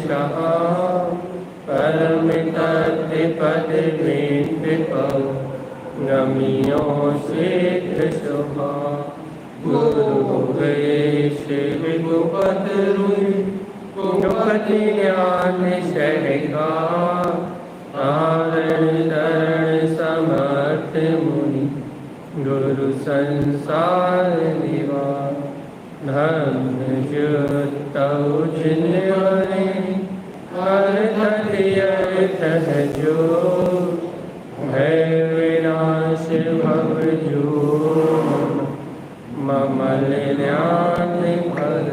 सह परमितत्पदमेन्द्रिपौ नमियो शीघ्र शुभ गुरुवे शिवगुपतरुन् गुपति ज्ञान शरिका तारण तरण समर्थ मुनि गुरु संसार निवार धर्म जुतौ जिन्वरे अर्थ जो भय विनाश भव जो ममल ध्यान भर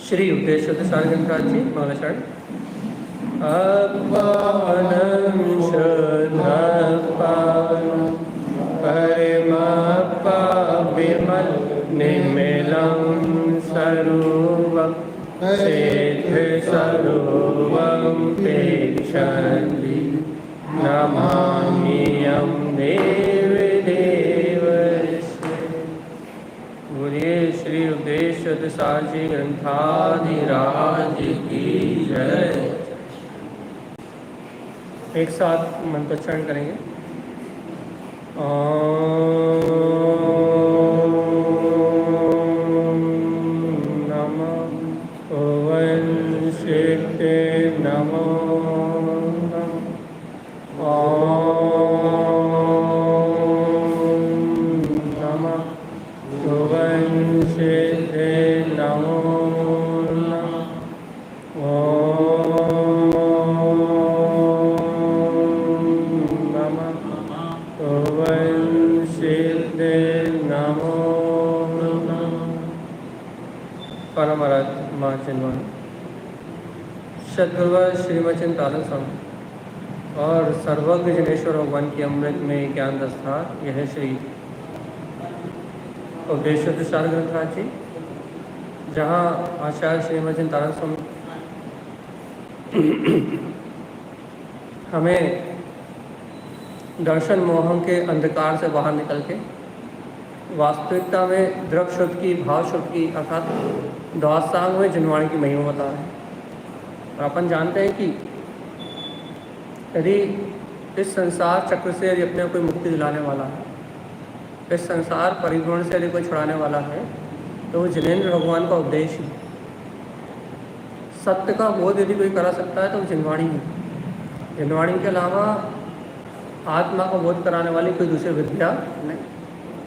श्री उपदेशोत्तर सारग्रंथ जी मंगलाचरण अपानम श्रद्धापानम परिमपा विमल निमिलम स्वरूपम सिद्ध स्वरूपम पेक्षन्ति नमाम्यहं देवी देवस्य। बोलिए श्री उपदेशोत्तर सारजी ग्रंथाधिराज की जय। एक साथ मंत्रोच्चारण करेंगे। ओम नमः वंशिते नमो नमः। ओम नमः वंशिते नमो नमः। परमात्मा चिन्मय सद्गुरुवर श्रीमचिंतारण स्वामी और सर्वज्ञ जनेश्वर भगवान की अमृत में ज्ञान दस्ता यह श्री उपदेशोत्तर सारग्रंथ जी, जहाँ आचार्य श्रीमचिंतारण स्वामी हमें दर्शन मोहन के अंधकार से बाहर निकल के वास्तविकता में द्रव्य शुद्ध की, भाव शुद्ध की अर्थात द्वादशांग में जिनवाणी की महिमा बता रहे हैं। और अपन जानते हैं कि यदि इस संसार चक्र से यदि अपने कोई मुक्ति दिलाने वाला है, इस संसार परिभ्रमण से यदि कोई छुड़ाने वाला है, तो वो जिनेंद्र भगवान का उद्देश्य है। सत्य का बोध यदि कोई करा सकता है तो वो जिनवाणी है। जिनवाणी के अलावा आत्मा को बोध कराने वाली कोई दूसरी विद्या नहीं।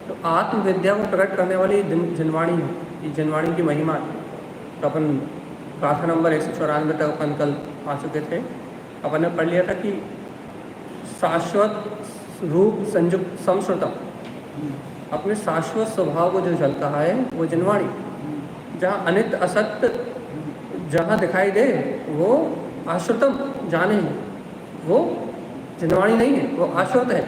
तो आत्मविद्या को प्रकट करने वाली जिनवाणी है, ये जिनवाणी की महिमा है। तो अपन गाथा नंबर 194 तक अपन कल आ चुके थे। अपन ने पढ़ लिया था कि शाश्वत रूप संयुक्त संश्रुतम, अपने शाश्वत स्वभाव को जो झलका है वो जिनवाणी। जहाँ अनित्य असत्य जहाँ दिखाई दे वो आश्रुतम जाने है, वो जिनवाणी नहीं है, वो आश्रुत है।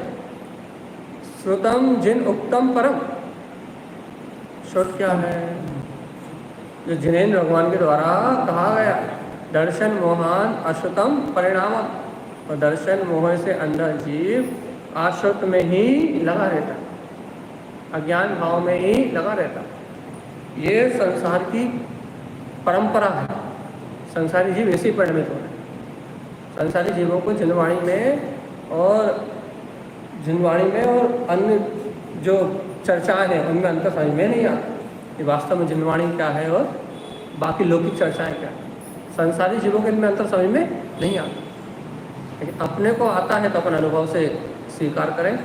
श्रुतम जिन उक्तम परम, श्रुत क्या है? जो जिनेंद्र भगवान के द्वारा कहा गया दर्शन मोहान अश्रुतम परिणाम। और दर्शन मोह से अंधा जीव आश्रुत में ही लगा रहता, अज्ञान भाव में ही लगा रहता। ये संसार की परंपरा है। संसारी जीव ऐसे ही परिणमित हो रहे हैं। संसारी जीवों को जिनवाणी में और अन्य जो चर्चाएं हैं उनमें अंतर समझ में नहीं आता कि वास्तव में जिनवाणी क्या है और बाकी लौकिक चर्चाएं क्या है। संसारी जीवों के इनमें अंतर समझ में नहीं आता, लेकिन अपने को आता है तो अपन अनुभव से स्वीकार करें।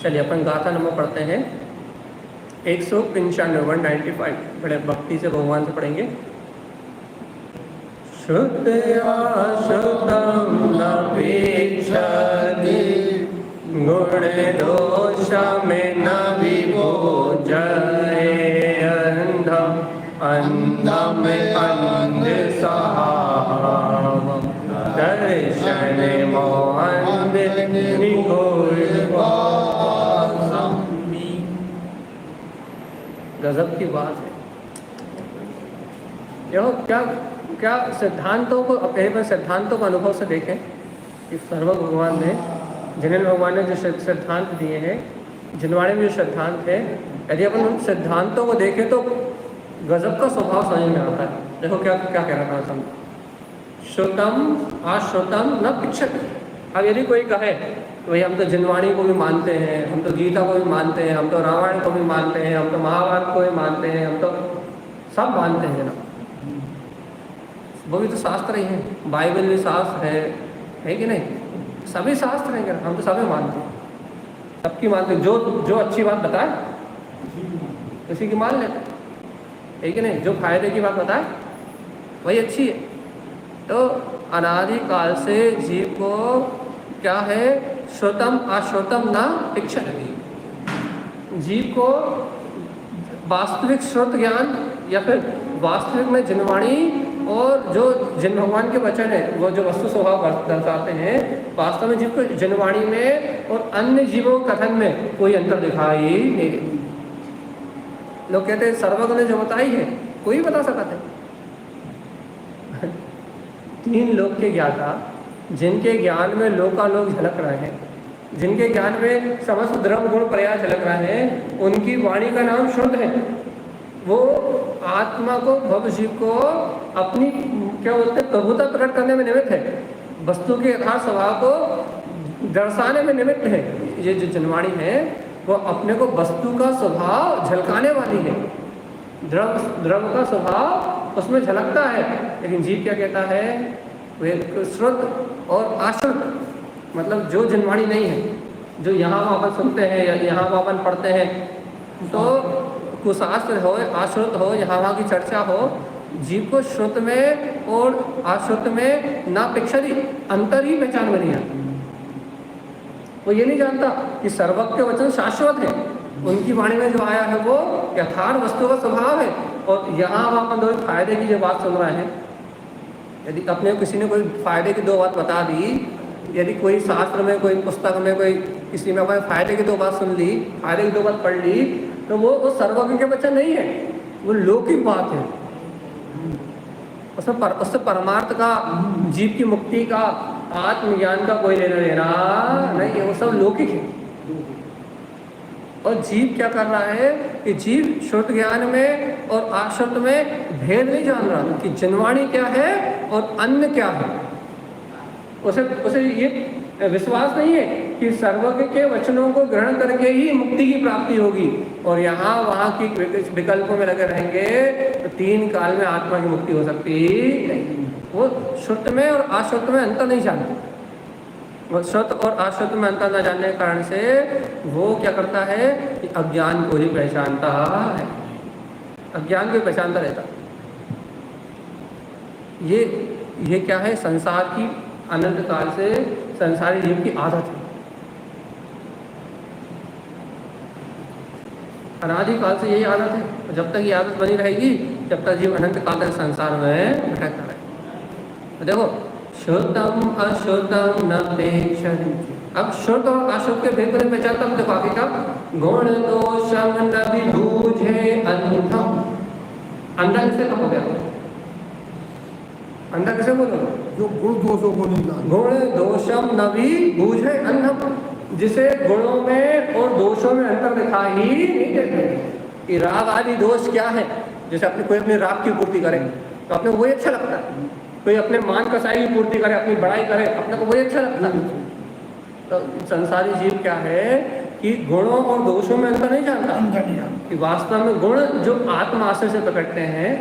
चलिए अपन गाथा नंबर पढ़ते हैं 195 बड़े भक्ति से भगवान से पढ़ेंगे। श्रुत्या श्रुतं नपेक्षति गुण दोषमे न विभोजये अंधम अंधम अंधसहावं दर्शन मोहन गजब की बात है। देखो क्या सिद्धांतों को अपने सिद्धांतों को अनुभव से देखें कि सर्व भगवान ने जिनेंद्र भगवान ने जो सिद्धांत दिए हैं, जिनवाणी में जो सिद्धांत है, यदि अपन उन सिद्धांतों को देखें तो गजब का स्वभाव समझ में आता है। देखो क्या क्या कह रहा था, श्रुतम अश्रुतम न पिक्षति। अब यदि कोई कहे तो भाई हम तो जिनवाणी को भी मानते हैं, हम तो गीता को भी मानते हैं, हम तो रामायण को भी मानते हैं, हम तो महाभारत को भी मानते हैं, हम तो सब मानते हैं ना, वो भी तो शास्त्र ही है, बाइबल भी शास्त्र है कि नहीं? सभी शास्त्र हैं, हम तो सभी मानते हैं, सबकी मानते हैं। जो अच्छी बात बताए उसी की मान लेते है कि नहीं? जो फायदे की बात बताए वही अच्छी है। तो अनादिकाल से जीव को क्या है, श्रुतम अश्रुतम न इच्छति। जीव को वास्तविक श्रुत ज्ञान या फिर वास्तविक में जिनवाणी और जो जिन भगवान के वचन है वो जो वस्तु स्वभाव दर्शाते हैं, वास्तव में जीव को जिनवाणी में और अन्य जीवों के कथन में कोई अंतर दिखाई नहीं। लोग कहते हैं सर्वज्ञ ने जो बताई है कोई बता सकता है। 3 लोक के ज्ञाता जिनके ज्ञान में लोकालोक झलक रहे हैं, जिनके ज्ञान में समस्त द्रव्य गुण पर्याय झलक रहे हैं, उनकी वाणी का नाम शुद्ध है। वो आत्मा को भव जीव को अपनी क्या बोलते हैं प्रभुता प्रकट करने में निमित्त है, वस्तु के यथार्थ स्वभाव को दर्शाने में निमित्त है। ये जो जनवाणी है वो अपने को वस्तु का स्वभाव झलकाने वाली है, द्रव्य का स्वभाव उसमें झलकता है। लेकिन जीव क्या कहता है, वे श्रुत और अश्रुत, मतलब जो जनवाणी नहीं है, जो यहाँ अपन सुनते हैं या यहाँ अपन पढ़ते हैं, तो कुशास्त्र हो अश्रुत हो, यहाँ वहाँ की चर्चा हो, जीव को श्रुत में और अश्रुत में नापेक्षति अंतर ही पहचान में नहीं आता। वो ये नहीं जानता कि सर्वज्ञ के वचन शाश्वत है, उनकी वाणी में जो आया है वो यथार्थ वस्तु का स्वभाव है। और यहाँ वहाँ अपन 2 फायदे की जो बात सुन रहे हैं, यदि अपने किसी ने कोई फायदे की 2 बात बता दी, यदि कोई शास्त्र में, कोई पुस्तक में, कोई किसी में कोई फायदे की 2 बात सुन ली, फायदे की 2 बात पढ़ ली, तो वो सर्वज्ञ के वचन नहीं है, वो लौकिक बात है। उससे परमार्थ का, जीव की मुक्ति का, आत्मज्ञान का कोई लेना देना नहीं है, वो सब लौकिक है। और जीव क्या कर रहा है कि जीव श्रुत ज्ञान में और अश्रुत में भेद नहीं जान रहा कि जनवाणी क्या है और अन्य क्या है। उसे ये विश्वास नहीं है कि सर्वज्ञ के वचनों को ग्रहण करके ही मुक्ति की प्राप्ति होगी, और यहाँ वहाँ की विकल्पों में लगे रहेंगे तो 3 काल में आत्मा की मुक्ति हो सकती नहीं। वो श्रुत में और अश्रुत में अंतर नहीं जानते। वो श्रुत और अश्रुत में अंतर न जानने के कारण से वो क्या करता है कि अज्ञान को ही पहचानता है, अज्ञान को पहचानता रहता। ये क्या है, संसार की अनंत काल से संसारी जीव की आदत है। अनादि काल से यही आदत है, जब तक ये आदत बनी रहेगी जब तक जीव अनंत काल तक संसार में भटकता रहे। तो देखो, शुद्धम अशुद्धम न पेक्षति। अब शुद्ध और अशुद्ध के भेद को पहचानता हूँ। देखो आगे का, गुण दोषम न विभूजे अंधम। अंधा किसे कहा गया? अंधा किसे बोलो? जो गुण दोषों को नहीं जानता। गुण दोषम न विभूजे अंधम, जिसे गुणों में और दोषों में अंतर दिखाई नहीं देते कि राग आदि दोष क्या है। जैसे अपने कोई अपने राग की पूर्ति करे तो अपने को वही अच्छा लगता है, कोई अपने मान कसाई की पूर्ति करे, अपनी बड़ाई करे, अपने को वही अच्छा लगता है। तो संसारी जीव क्या है कि गुणों और दोषों में अंतर नहीं जानता, कि वास्तव में गुण जो आत्म आश्रय से प्रकटते हैं,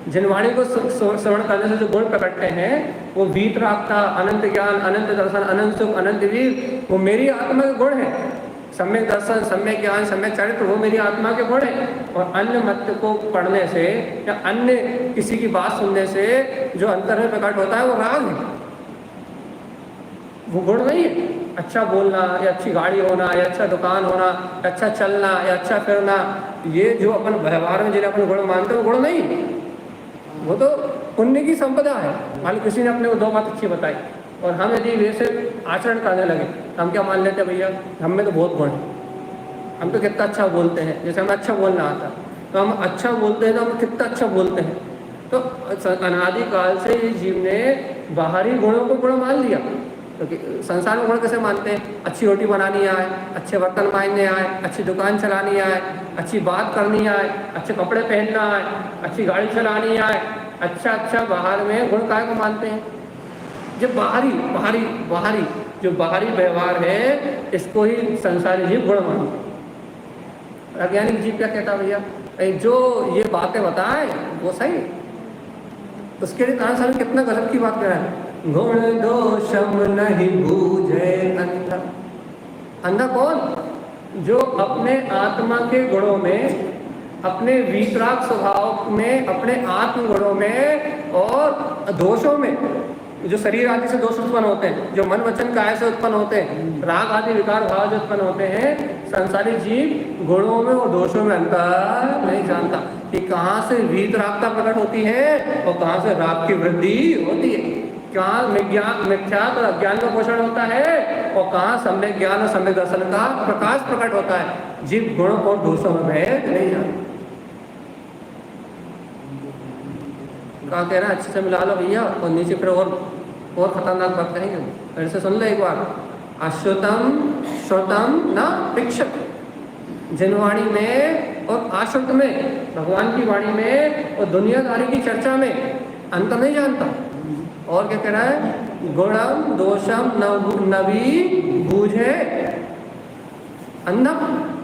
जिनवाणी को श्रवण करने से जो गुण प्रकटते हैं, वो वीतरागता, अनंत ज्ञान, अनंत दर्शन, अनंत सुख, अनंत वीर, वो मेरी आत्मा के गुण है। सम्यक दर्शन, सम्यक ज्ञान, सम्यक चरित्र, वो मेरी आत्मा के गुण है। और अन्य मत को पढ़ने से या अन्य किसी की बात सुनने से जो अंतर में प्रकट होता है वो राग है, वो गुण नहीं है। अच्छा बोलना या अच्छी गाड़ी होना या अच्छा दुकान होना, अच्छा चलना या अच्छा फिरना, ये जो अपन व्यवहार में जिन्हें अपन गुण मानते हैं वो गुण नहीं, वो तो पुण्य की संपदा है। मान लो किसी ने अपने को 2 बात अच्छी बताई और हम यदि वैसे आचरण करने लगे, हम क्या मान लेते हैं, भैया हम में तो बहुत गुण है, हम तो कितना अच्छा बोलते हैं। जैसे हमें अच्छा बोलना आता तो हम अच्छा बोलते हैं, तो हम कितना अच्छा बोलते हैं। तो अनादि काल से ये जीव ने बाहरी गुणों को गुण मान लिया, क्योंकि संसार में गुण कैसे मानते हैं? अच्छी रोटी बनानी आए, अच्छे बर्तन मांजने आए, अच्छी दुकान चलानी आए, अच्छी बात करनी आए, अच्छे कपड़े पहनना आए, अच्छी गाड़ी चलानी आए, अच्छा बाहर में गुण काय को मानते हैं? जो बाहरी जो बाहरी व्यवहार है इसको ही संसारी जीव गुण मानते हैं। अज्ञानिक जीव क्या कहता है भैया? जो ये बातें बताए वो सही, उसके लिए कहाँ साल कितना गलत की बात कर रहा है। गुण दोषम नहीं बूझे अंधा। अंधा कौन? जो अपने आत्मा के गुणों में, अपने वीतराग स्वभाव में, अपने आत्म गुणों में और दोषों में, जो शरीर आदि से दोष उत्पन्न होते हैं, जो मन वचन काया से उत्पन्न होते हैं, राग आदि विकार भाव जो उत्पन्न होते हैं, संसारी जीव गुणों में और दोषों में अंतर नहीं जानता कि कहाँ से वीतरागता प्रकट होती है और कहाँ से राग की वृद्धि होती है, कहाँ मिथ्यात्व और अज्ञान का पोषण होता है और कहाँ सम्यक ज्ञान और सम्यक दर्शन का प्रकाश प्रकट होता है। जीव गुणों और दोषों में भेद नहीं जानता। क्या कह रहे हैं? अच्छे से मिला लो भैया, और नीचे फिर और खतरनाक बात करेंगे। फिर से सुन लो एक बार। अश्रुतम श्रुतम न प्रेक्षक। जिन वाणी में और आश्रुत में, भगवान की वाणी में और दुनियादारी की चर्चा में अंतर नहीं जानता। और क्या कह रहा है? गुणम दोषम नवी बूझे अंधा।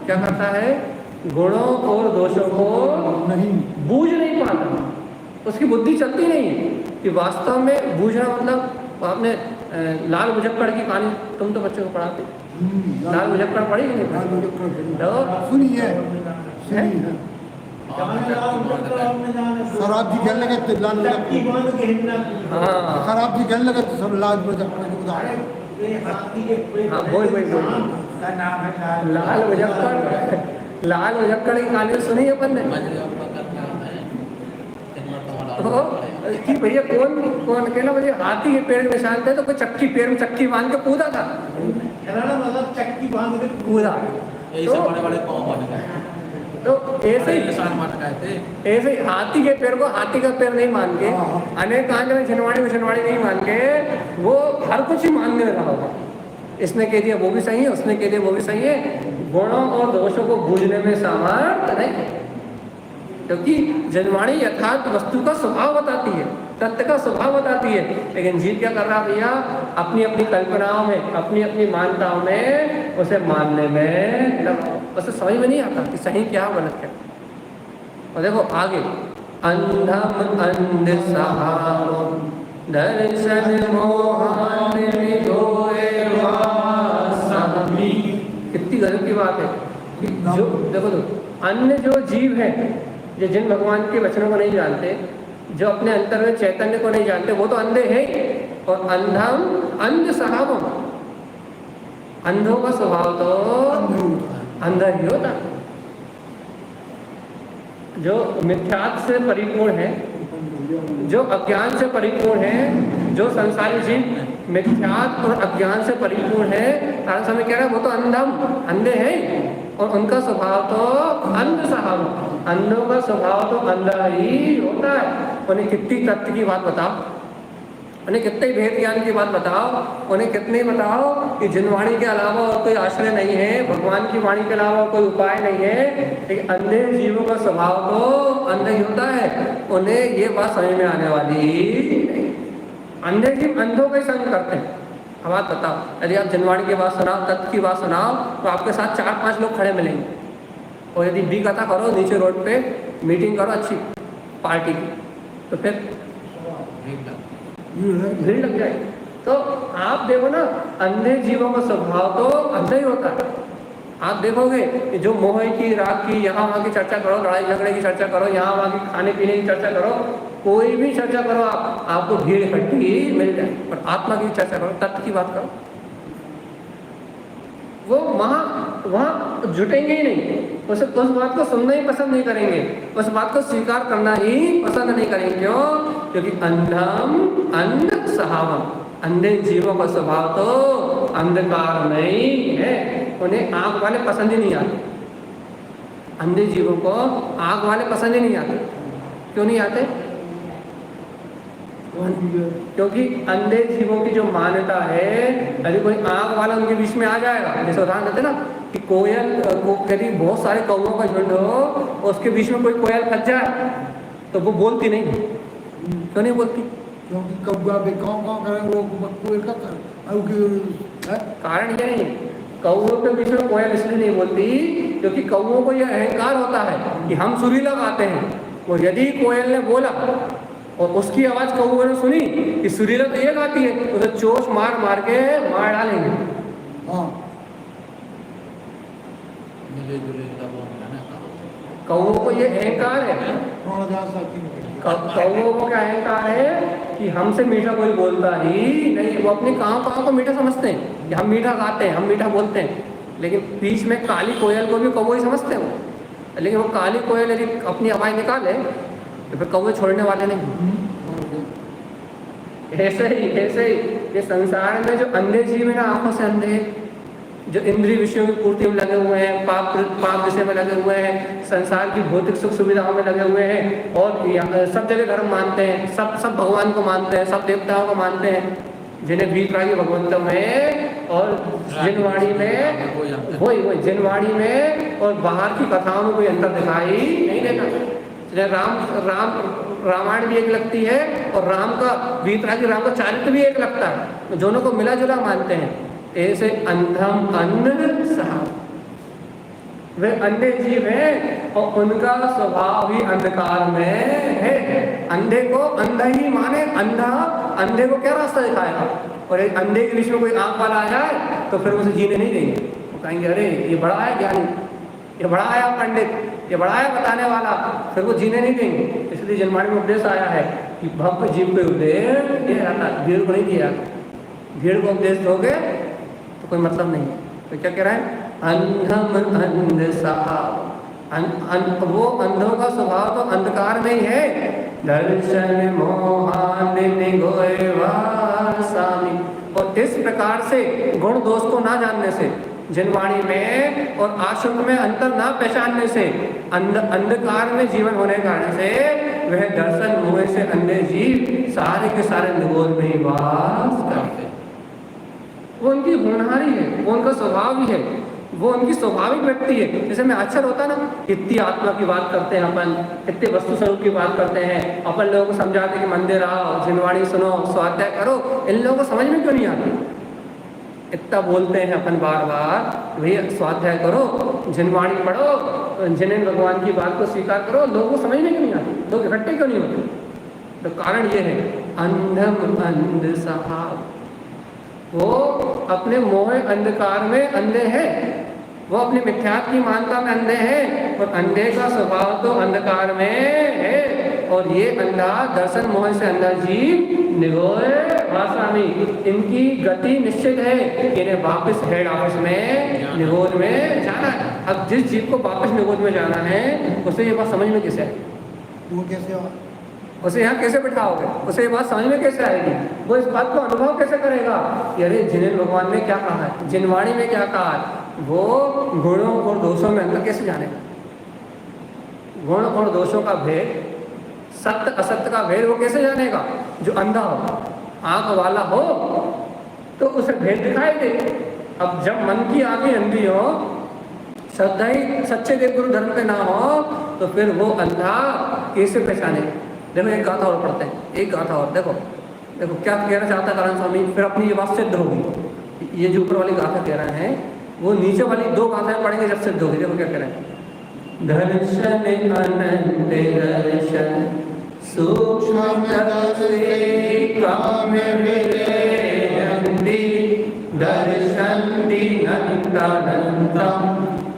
क्या करता है? गुणों और दोषों को नहीं बूझ नहीं पाता, उसकी बुद्धि चलती नहीं है कि वास्तव में बूझना मतलब। आपने लाल मुजफ्फर की कहानी तुम तो बच्चों को पढ़ाते, लाल मुजफ्फर पढ़ी कि नहीं पढ़ी? सुनी है। शराब जी कहने लगे तो लाल हाँ शराब जी कहने लगे तो सब लाल मुजफ्फर के उदाहरण। हाँ वही लाल मुजफ्फर की कहानी सुनी है अपन ने कि भैया कौन अकेला मुझे हाथी के पैर में निशान थे तो कोई चक्की पैर में चक्की बांध के कूदा था, चक्की बांध के कूदा। तो ऐसे ही हाथी के पैर को हाथी का पैर नहीं मान के, अनेक कहानी में छनवाड़ी नहीं मान के वो हर कुछ ही मानने लगा होगा। इसने कह दिया वो भी सही है, उसने कह दिया वो भी सही है। गुणों और दोषों को बूझने में सामर्थ्य नहीं, क्योंकि जनवाणी यथार्थ वस्तु का स्वभाव बताती है, तत्व का स्वभाव बताती है। लेकिन जीव क्या कर रहा भैया? अपनी अपनी कल्पनाओं में, अपनी अपनी मान्यताओं में उसे मानने में, उसे समझ में नहीं आता कि सही क्या गलत क्या। और देखो आगे, अंधम अंध सहारो दर्शन मोहन निगोए वासमी। कितनी गजब की बात है कि जो देखो अन्य जो जीव है, जो जिन भगवान के वचनों को नहीं जानते, जो अपने अंतर में चैतन्य को नहीं जानते, वो तो अंधे हैं। और अंधम अंध सहावम, अंधों का स्वभाव तो अंधा ही होता। जो मिथ्यात्व से परिपूर्ण है, जो अज्ञान से परिपूर्ण है, जो संसारी जीव मिथ्यात्व और अज्ञान से परिपूर्ण है, तारा समय कह रहा है वो तो अंधम, अंधे हैं। और उनका स्वभाव तो अंध स्वभाव, अंधों का स्वभाव तो अंधा ही होता है। उन्हें कितनी तथ्य की बात बताओ, उन्हें कितने भेद ज्ञान की बात बताओ, उन्हें कितने बताओ कि जिन वाणी के अलावा और कोई आश्रय नहीं है, भगवान की वाणी के अलावा कोई उपाय नहीं है। लेकिन अंधे जीवों का स्वभाव तो अंधा ही होता है, उन्हें ये बात समझ में आने वाली। अंधे जीव अंधों का ही संग करते हैं। अब बात बताओ, यदि आप जनवाणी की बात सुनाओ, तत्व की बात सुनाओ, तो आपके साथ 4-5 लोग खड़े मिलेंगे। और यदि बी कथा करो, नीचे रोड पे मीटिंग करो अच्छी पार्टी की, तो फिर भीड़ लग जाएगी। तो आप देखो ना, अंधे जीवों का स्वभाव तो अंधा ही होता है। आप देखोगे कि जो मोह की, राग की, यहाँ वहाँ की चर्चा करो, लड़ाई झगड़े की चर्चा करो, यहाँ वहाँ की खाने पीने की चर्चा करो, कोई भी चर्चा करो, आपको भीड़ इकट्ठी मिल जाए। पर आत्मा की चर्चा करो, तत्व की बात करो, वो वहाँ जुटेंगे ही नहीं। उस बात को सुनना ही पसंद नहीं करेंगे, उस बात को स्वीकार करना ही पसंद नहीं करेंगे। क्यों? क्योंकि अंधम अंध सहावम, अंधे जीवों का स्वभाव तो अंधकार नहीं है। उन्हें आग वाले पसंद ही नहीं आते, अंधे जीवों को आग वाले पसंद ही नहीं आते। क्यों नहीं आते? कौन भी है? क्योंकि अंधे जीवों की जो मान्यता है, यदि कोई आँख वाला उनके बीच में आ जाएगा, जैसे उदाहरण देते ना कि कोयल यदि बहुत सारे कौवों का झुंड हो और उसके बीच में कोई कोयल फंस जाए तो वो बोलती नहीं। क्यों नहीं बोलती? क्योंकि कौवा भी काँव करें, वो कोयल का कर कारण ये नहीं, कौवों के बीच में कोयल इसलिए नहीं बोलती क्योंकि कौवों को यह अहंकार होता है कि हम सुरीला गाते हैं, और यदि कोयल ने बोला और उसकी आवाज कौवे ने सुनी कि सुरीला तो ये गाती है, तो उसे चोच मार मार के मार डालेंगे। हाँ कौवों को ये अहंकार है, कौवों को क्या अहंकार है कि हमसे मीठा कोई बोलता ही नहीं। वो अपने काँव को मीठा समझते हैं कि हम मीठा गाते हैं, हम मीठा बोलते हैं, लेकिन बीच में काली कोयल को भी कौवे ही समझते हैं वो। लेकिन वो काली कोयल यदि अपनी आवाज़ निकाले तो फिर कौवे छोड़ने वाले नहीं। ऐसे ही ये संसार में जो अंधे जीव है ना, आंखों से अंधे, जो इंद्रिय विषयों की पूर्ति में लगे हुए हैं, पाप विषय में लगे हुए हैं, संसार की भौतिक सुख सुविधाओं में लगे हुए हैं, और सब जगह धर्म मानते हैं, सब भगवान को मानते हैं, सब देवताओं को मानते हैं, जिन्हें वीतरागी भगवंतों में और जिनवाणी में वही जिनवाणी में और बाहर की कथाओं में कोई अंतर दिखाई नहीं देता। रामायण भी एक लगती है और राम का वीतरागी राम का चारित्र भी एक लगता है, दोनों को मिला जुला मानते हैं। ऐसे अंधम अंध सहा, वे अंधे जीव हैं और उनका स्वभाव ही अंधकार में है। अंधे को अंधा ही माने, अंधे को क्या रास्ता दिखाएगा? और एक अंधे के बीच में कोई आंख वाला आ जाए तो फिर उसे जीने नहीं देंगे। वो कहेंगे अरे ये बड़ा है ज्ञानी, ये बड़ा आया पंडित, ये बड़ा है बताने वाला, फिर वो जीने नहीं देंगे। इसलिए जनवाणी में उपदेश आया है कि भक्त जीव को उपदेश ये आता, भीड़ को नहीं दिया। भीड़ को उपदेश दोगे तो कोई मतलब नहीं है। तो क्या कह रहा है? अंधम अंध सहा, वो अंधों का स्वभाव तो अंधकार में ही है। दर्शन मोहान गोए वासामी, और इस प्रकार से गुण दोष को ना जानने से, जिनवाणी में और आश्रम में अंतर ना पहचानने से, अंधकार में जीवन होने के कारण से वह दर्शन मोह से अंधे जीव सारे के सारे निगोद में ही वास करते हैं। वो उनकी होनहारी है, वो उनका स्वभाव ही है, वो उनकी स्वाभाविक व्यक्ति है। जैसे में अक्षर होता है ना, इतनी आत्मा की बात करते हैं अपन, इतने वस्तु स्वरूप की बात करते हैं, अपन लोगों को समझाते हैं कि मंदिर आओ, जिनवाणी सुनो, स्वाध्याय करो, इन लोगों को समझ में क्यों नहीं आती? इतना बोलते हैं अपन बार बार, भैया स्वाध्याय करो, जिनवाणी पढ़ो, जिनेन भगवान की बात को स्वीकार करो, लोगों को समझ में क्यों नहीं आती? लोग इकट्ठे क्यों नहीं होते? तो कारण ये है अंधम अंध सहा, वो अपने मोह अंधकार में अंधे हैं, वो अपने मिथ्यात्व की मानता में अंधे हैं, और अंधे का स्वभाव तो अंधकार में है। और ये अंधा दर्शन मोह से अंधा जीव निगोए वासामी, इनकी गति निश्चित है, इन्हें वापस हेड ऑफिस में निगोद में जाना है। अब जिस जीव को वापस निगोद में जाना है उसे ये बात समझ में कैसे आएगी? वो कैसे हो? उसे यहाँ कैसे बिठाओगे? उसे ये बात समझ में कैसे आएगी? वो इस बात को अनुभव कैसे करेगा? अरे जिनेन भगवान ने क्या कहा है, जिनवाणी में क्या कहा है, वो गुणों और दोषों में अंतर कैसे जानेगा? गुण और दोषों का भेद, सत्य असत्य का भेद वो कैसे जानेगा? जो अंधा हो, आंख वाला हो तो उसे भेद दिखाई दे। अब जब मन की आंखें अंधी हो, श्रद्धा ही सच्चे देव गुरु धर्म पे ना हो, तो फिर वो अंधा कैसे पहचानेगा? देखो एक गाथा और पढ़ते हैं, एक गाथा और देखो क्या कहना चाहता है नारायण स्वामी, फिर अपनी ये बात सिद्ध होगी। ये जो ऊपर वाली गाथा कह रहे हैं वो नीचे वाली दो गाथाएं पढ़ेंगे जब सिद्ध होगी। देखो क्या कह रहे हैं, दर्शन अनंत दर्शन सूक्ष्म काम दर्शन दीनंतनंतम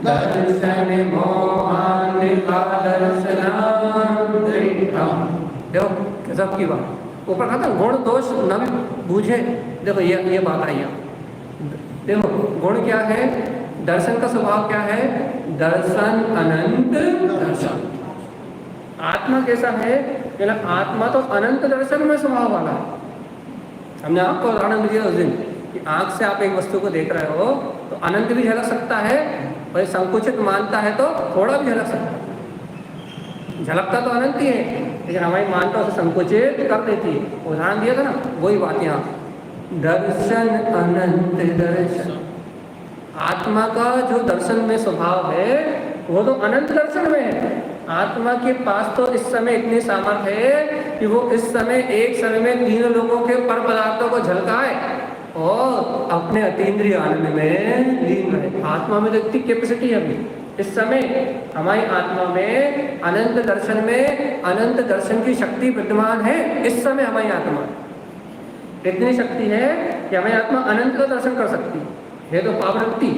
दर्शन मोहान का दर्शनाम। देखो सबकी बात ऊपर कहा था, गुण दोष न भी बूझे। देखो ये बात आई है। देखो गुण क्या है, दर्शन का स्वभाव क्या है, दर्शन अनंत दर्शन। आत्मा कैसा है, आत्मा तो अनंत दर्शन में स्वभाव वाला है। हमने आपको उदाहरण दिया उस दिन कि आंख से आप एक वस्तु को देख रहे हो तो अनंत भी झलक सकता है, और संकुचित मानता है तो थोड़ा भी झलक सकता है। झलकता तो अनंत ही है, लेकिन हमारी मानता उसे संकुचित कर देती है। उदाहरण दिया था ना, वही बात यहाँ, दर्शन अनंत दर्शन। आत्मा का जो दर्शन में स्वभाव है वो तो अनंत दर्शन में है। आत्मा के पास तो इस समय इतनी सामर्थ्य है कि वो इस समय एक समय में 3 लोगों के पर पदार्थों को झलकाए और अपने अतीन्द्रिय आनंद में लीन रहे। आत्मा में तो इतनी कैपेसिटी है अभी इस समय हमारी आत्मा में अनंत दर्शन में अनंत दर्शन की शक्ति विद्यमान है। इस समय हमारी आत्मा इतनी शक्ति है कि हमारी आत्मा अनंत का दर्शन कर सकती है। तो पावरवृत्ति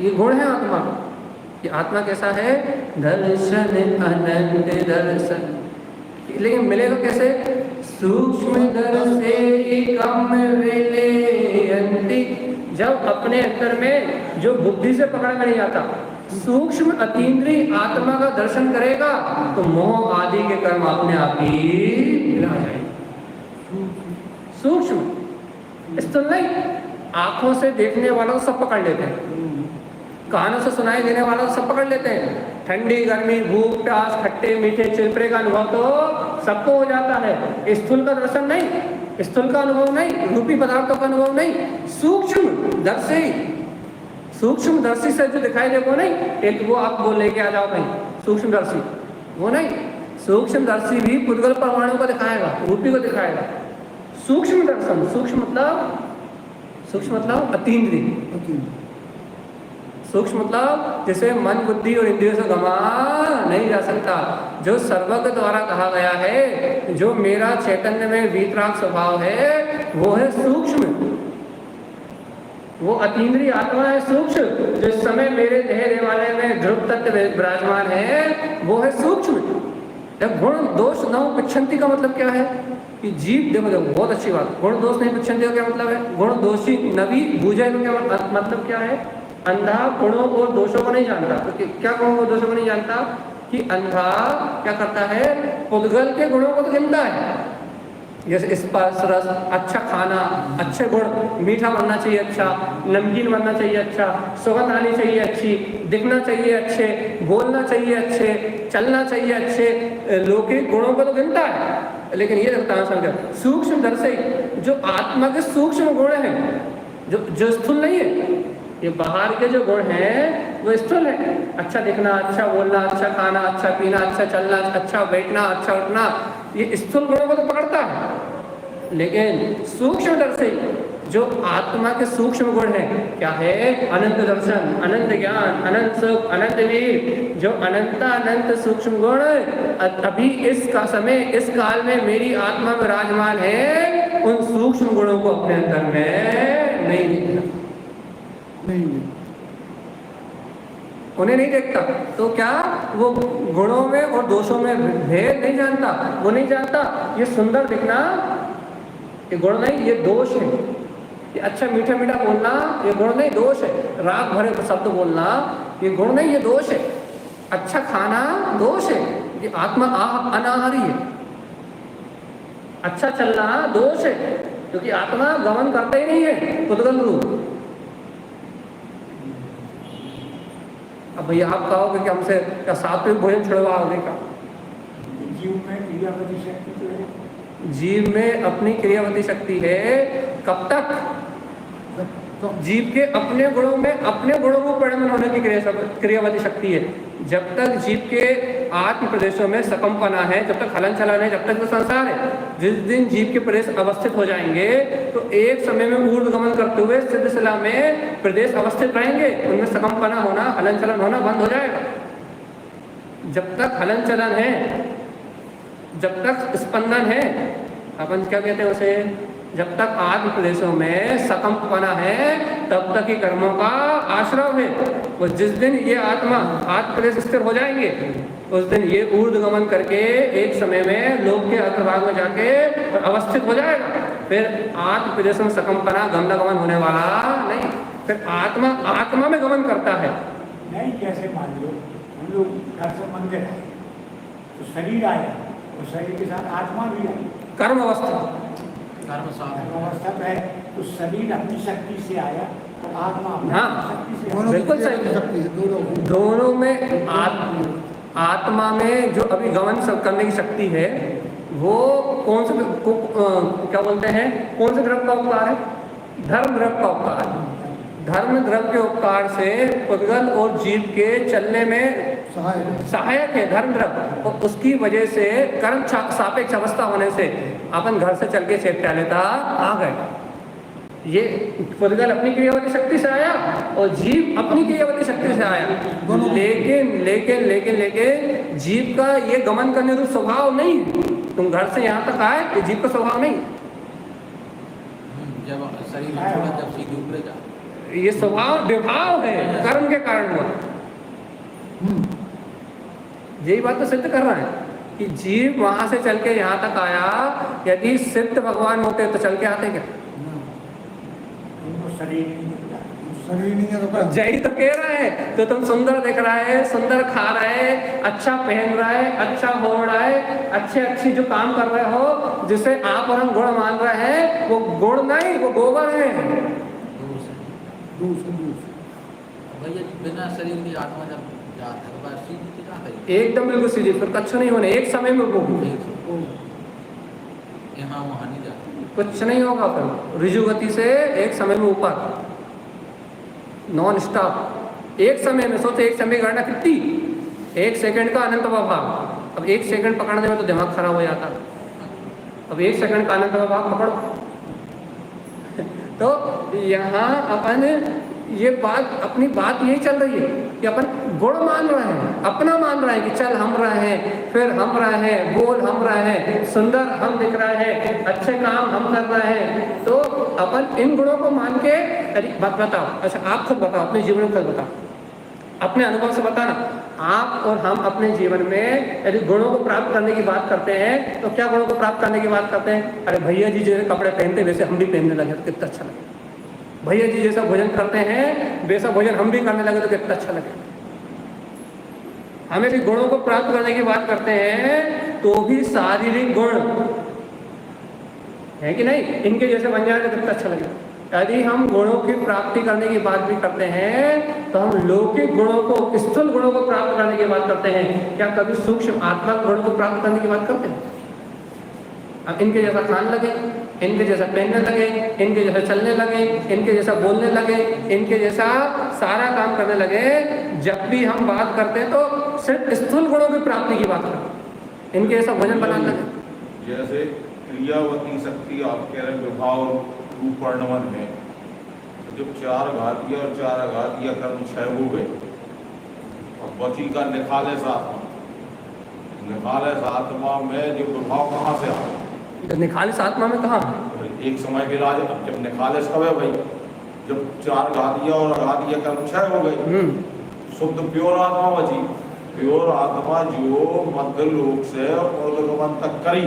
ये गुण है आत्मा का। ये आत्मा कैसा है? दर्शन अनंत दर्शन। लेकिन मिलेगा कैसे? सूक्ष्म दर्शे कम विलयन्ति। जब अपने अंतर में जो बुद्धि से पकड़ा नहीं आता, सूक्ष्म अतीन्द्रिय आत्मा का दर्शन करेगा तो मोह आदि के कर्म अपने आप ही मिला जाएंगे। सूक्ष्म स्थूल नहीं। आंखों से देखने वालों को सब पकड़ लेते हैं, कानों से सुनाई देने वालों को सब पकड़ लेते हैं। ठंडी गर्मी भूख प्यास खट्टे मीठे चिलपरे का अनुभव तो सबको हो जाता है। स्थूल का दर्शन नहीं, स्थूल का अनुभव नहीं, रूपी पदार्थों का अनुभव नहीं। सूक्ष्म दर्शी, सूक्ष्म दर्शी से जो दिखाई दे वो नहीं। एक वो आप वो लेके आ जाओ कहीं सूक्ष्म दर्शी, वो नहीं। सूक्ष्म दर्शी भी पुद्गल परमाणु को दिखाएगा, रूपी को दिखाएगा। सूक्ष्म दर्शन, सूक्ष्म मतलब अतीन्द्रिय। सूक्ष्म मतलब जिसे मन बुद्धि और इंद्रियों से गमा नहीं जा सकता, जो सर्वज्ञ द्वारा कहा गया है, जो मेरा चैतन्य में वीतराग स्वभाव है वो है सूक्ष्म। वो अतीन्द्रिय आत्मा है सूक्ष्म। जो इस समय मेरे देह देवालय में ध्रुव तत्व विराजमान है वो है सूक्ष्म। जब गुण दोष न पिच्छन्ति का मतलब क्या है कि जीव, देखो बहुत अच्छी बात, गुण दोष नहीं पिच्छन्ति का क्या मतलब है? गुण दोषी नवी बूझे का क्या मतलब क्या है? अंधा गुणों और दोषों को नहीं जानता। तो क्या गुणों और दोषों को नहीं जानता कि अंधा क्या करता है? पुद्गल के गुणों को तो गिनता है, जैसे स्पर्श रस, अच्छा खाना, अच्छे गुण, मीठा बनना चाहिए अच्छा, नमकीन बनना चाहिए अच्छा, सुगंध आनी चाहिए अच्छी, दिखना चाहिए अच्छे, बोलना चाहिए अच्छे, चलना चाहिए अच्छे, लौकिक गुणों को तो गिनता है। लेकिन ये समझ सूक्ष्म दर्शी जो आत्मा के सूक्ष्म गुण हैं, जो स्थूल नहीं है। ये बाहर के जो गुण हैं वो स्थूल है। अच्छा दिखना, अच्छा बोलना, अच्छा खाना, अच्छा पीना, अच्छा चलना, अच्छा बैठना, अच्छा उठना, ये स्थूल गुणों को तो पकड़ता है। लेकिन सूक्ष्म दर्शी जो आत्मा के सूक्ष्म गुण है क्या है? अनंत दर्शन, अनंत ज्ञान, अनंत सुख, अनंत वीर। जो अनंत सूक्ष्म गुण अभी इस का समय इस काल में मेरी आत्मा में विराजमान है, उन सूक्ष्म गुणों को अपने अंदर में नहीं देखना, उन्हें नहीं देखता। तो क्या वो गुणों में और दोषों में भेद नहीं जानता? वो नहीं जानता ये सुंदर दिखना ये गुण नहीं, ये दोष है। ये अच्छा मीठा मीठा बोलना ये गुण नहीं, दोष है। राग भरे शब्द बोलना ये गुण नहीं, ये दोष है। अच्छा खाना दोष है, ये आत्मा अनाहारी है। अच्छा चलना दोष है, क्योंकि आत्मा गमन करता ही नहीं है पुद्गल रूप। अब भैया आप कहोगे कि हमसे क्या सात्विक भोजन छुड़वाओगे का? जीव में क्रियावती शक्ति तो है, जीव में अपनी क्रियावती शक्ति है। कब तक? जीव के अपने गुणों में अपने गुणों को परिणमन होने की क्रियावती शक्ति है। जब तक जीव के आत्म प्रदेशों में सकंपना है, जब तक हलन चलन है, जब तक तो संसार है। जिस दिन जीव के प्रदेश अवस्थित हो जाएंगे तो एक समय में ऊर्ध्वगमन करते हुए सिद्ध शिला में प्रदेश अवस्थित रहेंगे, उनमें सकंपना होना, हलन चलन होना बंद हो जाएगा। जब तक हलन चलन है, जब तक स्पंदन है, अपन क्या कहते हैं उसे, जब तक आत्म प्रदेशों में सकंपना है तब तक ही कर्मों का आश्रव है। और जिस दिन ये आत्मा आत्म प्रदेश स्थिर हो जाएंगे उस दिन ये ऊर्ध्वगमन करके एक समय में लोक के अग्रभाग में जाके और अवस्थित हो जाएगा। फिर आत्म प्रदेश में सकंपना गमनागमन होने वाला नहीं, फिर आत्मा में गमन करता है। नहीं कैसे मान लो हम लोग घर से मंदिर आए तो शरीर आया और शरीर के साथ आत्मा भी आई, कर्म अवस्था अवस्था तो है, तो शरीर अपनी शक्ति से आया और आत्मा अपनी शक्ति से। बिल्कुल सही। दोनों में आत्मा में जो अभिगमन सब करने की शक्ति है वो कौन से क्या बोलते हैं, कौन से द्रव्य का उपकार है? धर्म द्रव्य का उपकार है। धर्म द्रव्य के उपकार से पुद्गल और जीव के चलने में सहायक है धर्म द्रव्य, और उसकी वजह से कर्म सापेक्ष अवस्था होने से अपन घर से चल के चैत्यालयता आ गए। ये पुद्गल अपनी क्रियावती शक्ति से आया और जीव अपनी क्रियावती शक्ति से आया, लेकिन लेकिन लेकिन लेकिन जीव का ये गमन करने रूप स्वभाव नहीं है। तुम घर से यहाँ तक आए, ये जीव का स्वभाव नहीं, जब शरीर छोड़ा जब सीधे ऊपर जा, ये स्वभाव विभाव है, कर्म के कारण हुआ। यही बात तो सिद्ध कर रहा है कि जीव वहां से चल के यहाँ तक आया। यदि सिद्ध भगवान होते तो चल के आते क्या? शरीर नहीं है तो यही तो कह रहा है। तो तुम सुंदर दिख रहा है, सुंदर खा रहा है, अच्छा पहन रहा है, अच्छा हो रहा है, अच्छे जो काम कर रहे हो, जिसे आप और हम गुण मान रहे हैं, वो गुण नहीं, वो गोबर है। भैया बिना शरीर की आत्मा जब जाता है बस सीधी तो जाता है, एकदम बिल्कुल सीधी, फिर कच्छ नहीं होने, एक समय में वो यहाँ वहाँ नहीं जाता, कुछ नहीं होगा। फिर ऋजु गति से एक समय में ऊपर नॉन स्टॉप, एक समय में। सोचो एक समय की गणना कितनी, 1 सेकंड का अनंत प्रभाव। अब 1 सेकंड पकड़ने में तो दिमाग खराब हो जाता। अब 1 सेकंड का अनंत प्रभाव पकड़ो। तो यहाँ अपन ये बात, अपनी बात यही चल रही है कि अपन गुण मान रहे हैं, अपना मान रहे हैं कि चल हम रहे हैं, फिर हम रहे हैं, बोल हम रहे हैं, सुंदर हम दिख रहे हैं, अच्छे काम हम कर रहे हैं। तो अपन इन गुणों को मान के, अरे बात बताओ, अच्छा आप खुद बताओ, अपने जीवन में खुद बताओ, अपने अनुभव से बताना। आप और हम अपने जीवन में यदि गुणों को प्राप्त करने की बात करते हैं तो क्या गुणों को प्राप्त करने की बात करते हैं? अरे भैया जी जैसे कपड़े पहनते वैसे हम भी पहनने लगे तो कितना अच्छा लगे। भैया जी जैसा भोजन करते हैं वैसा भोजन हम भी करने लगे तो कितना अच्छा लगे। हमें भी गुणों को प्राप्त करने की बात करते हैं तो भी शारीरिक गुण है कि नहीं, इनके जैसे बन जाए तो कितना अच्छा लगे। यदि हम गुणों की प्राप्ति करने की बात भी करते हैं तो हम लौकिक गुणों को, स्थूल गुणों को प्राप्त करने की बात करते हैं। क्या कभी सूक्ष्म आत्मा गुणों को प्राप्त करने की बात करते हैं? अब इनके जैसा खाने लगे, इनके जैसा पहनने लगे, इनके जैसा चलने लगे, इनके जैसा बोलने लगे, इनके जैसा सारा काम करने लगे। जब भी हम बात करते हैं तो सिर्फ स्थूल गुणों की प्राप्ति की बात करते हैं, इनके जैसा भोजन बनाने लगे। जैसे क्रियावती शक्ति आप कह रहे विभाव रूप वर्णवन में, जब 4 घातीय और 4 अघातीय कर्म 6 हो गए और बची का निखालस आत्मा, निखालस आत्मा में जो विभाव कहाँ से आ? निखालिस आत्मा में कहाँ? एक समय के राज, जब निखालस कब है भाई? जब 4 घातीय और अघातीय कर्म 6 हो गए, शुद्ध प्योर आत्मा बची। प्योर आत्मा जो मध्य लोक से उर्ध्वगमन तक करी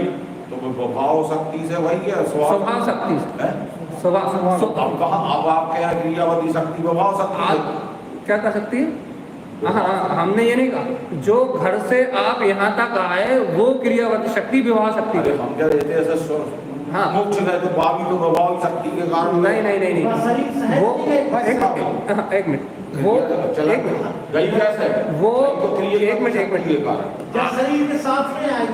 तो वो विभाव शक्ति से वही क्या स्वभाव शक्ति से, अब कहाँ, अब आप कह रहे क्रियावती शक्ति विभाव शक्ति क्या कर सकती है? हाँ, हमने ये नहीं कहा जो घर से आप यहाँ तक आए वो क्रियावती शक्ति विभाव शक्ति। हम क्या रहते हैं ऐसे, हाँ मोक्ष गए तो बागी तो विभाव शक्ति के कारण नहीं नहीं नहीं नहीं वो एक मिनट वो गई कैसे वो एक मिनट शरीर के साथ में आए।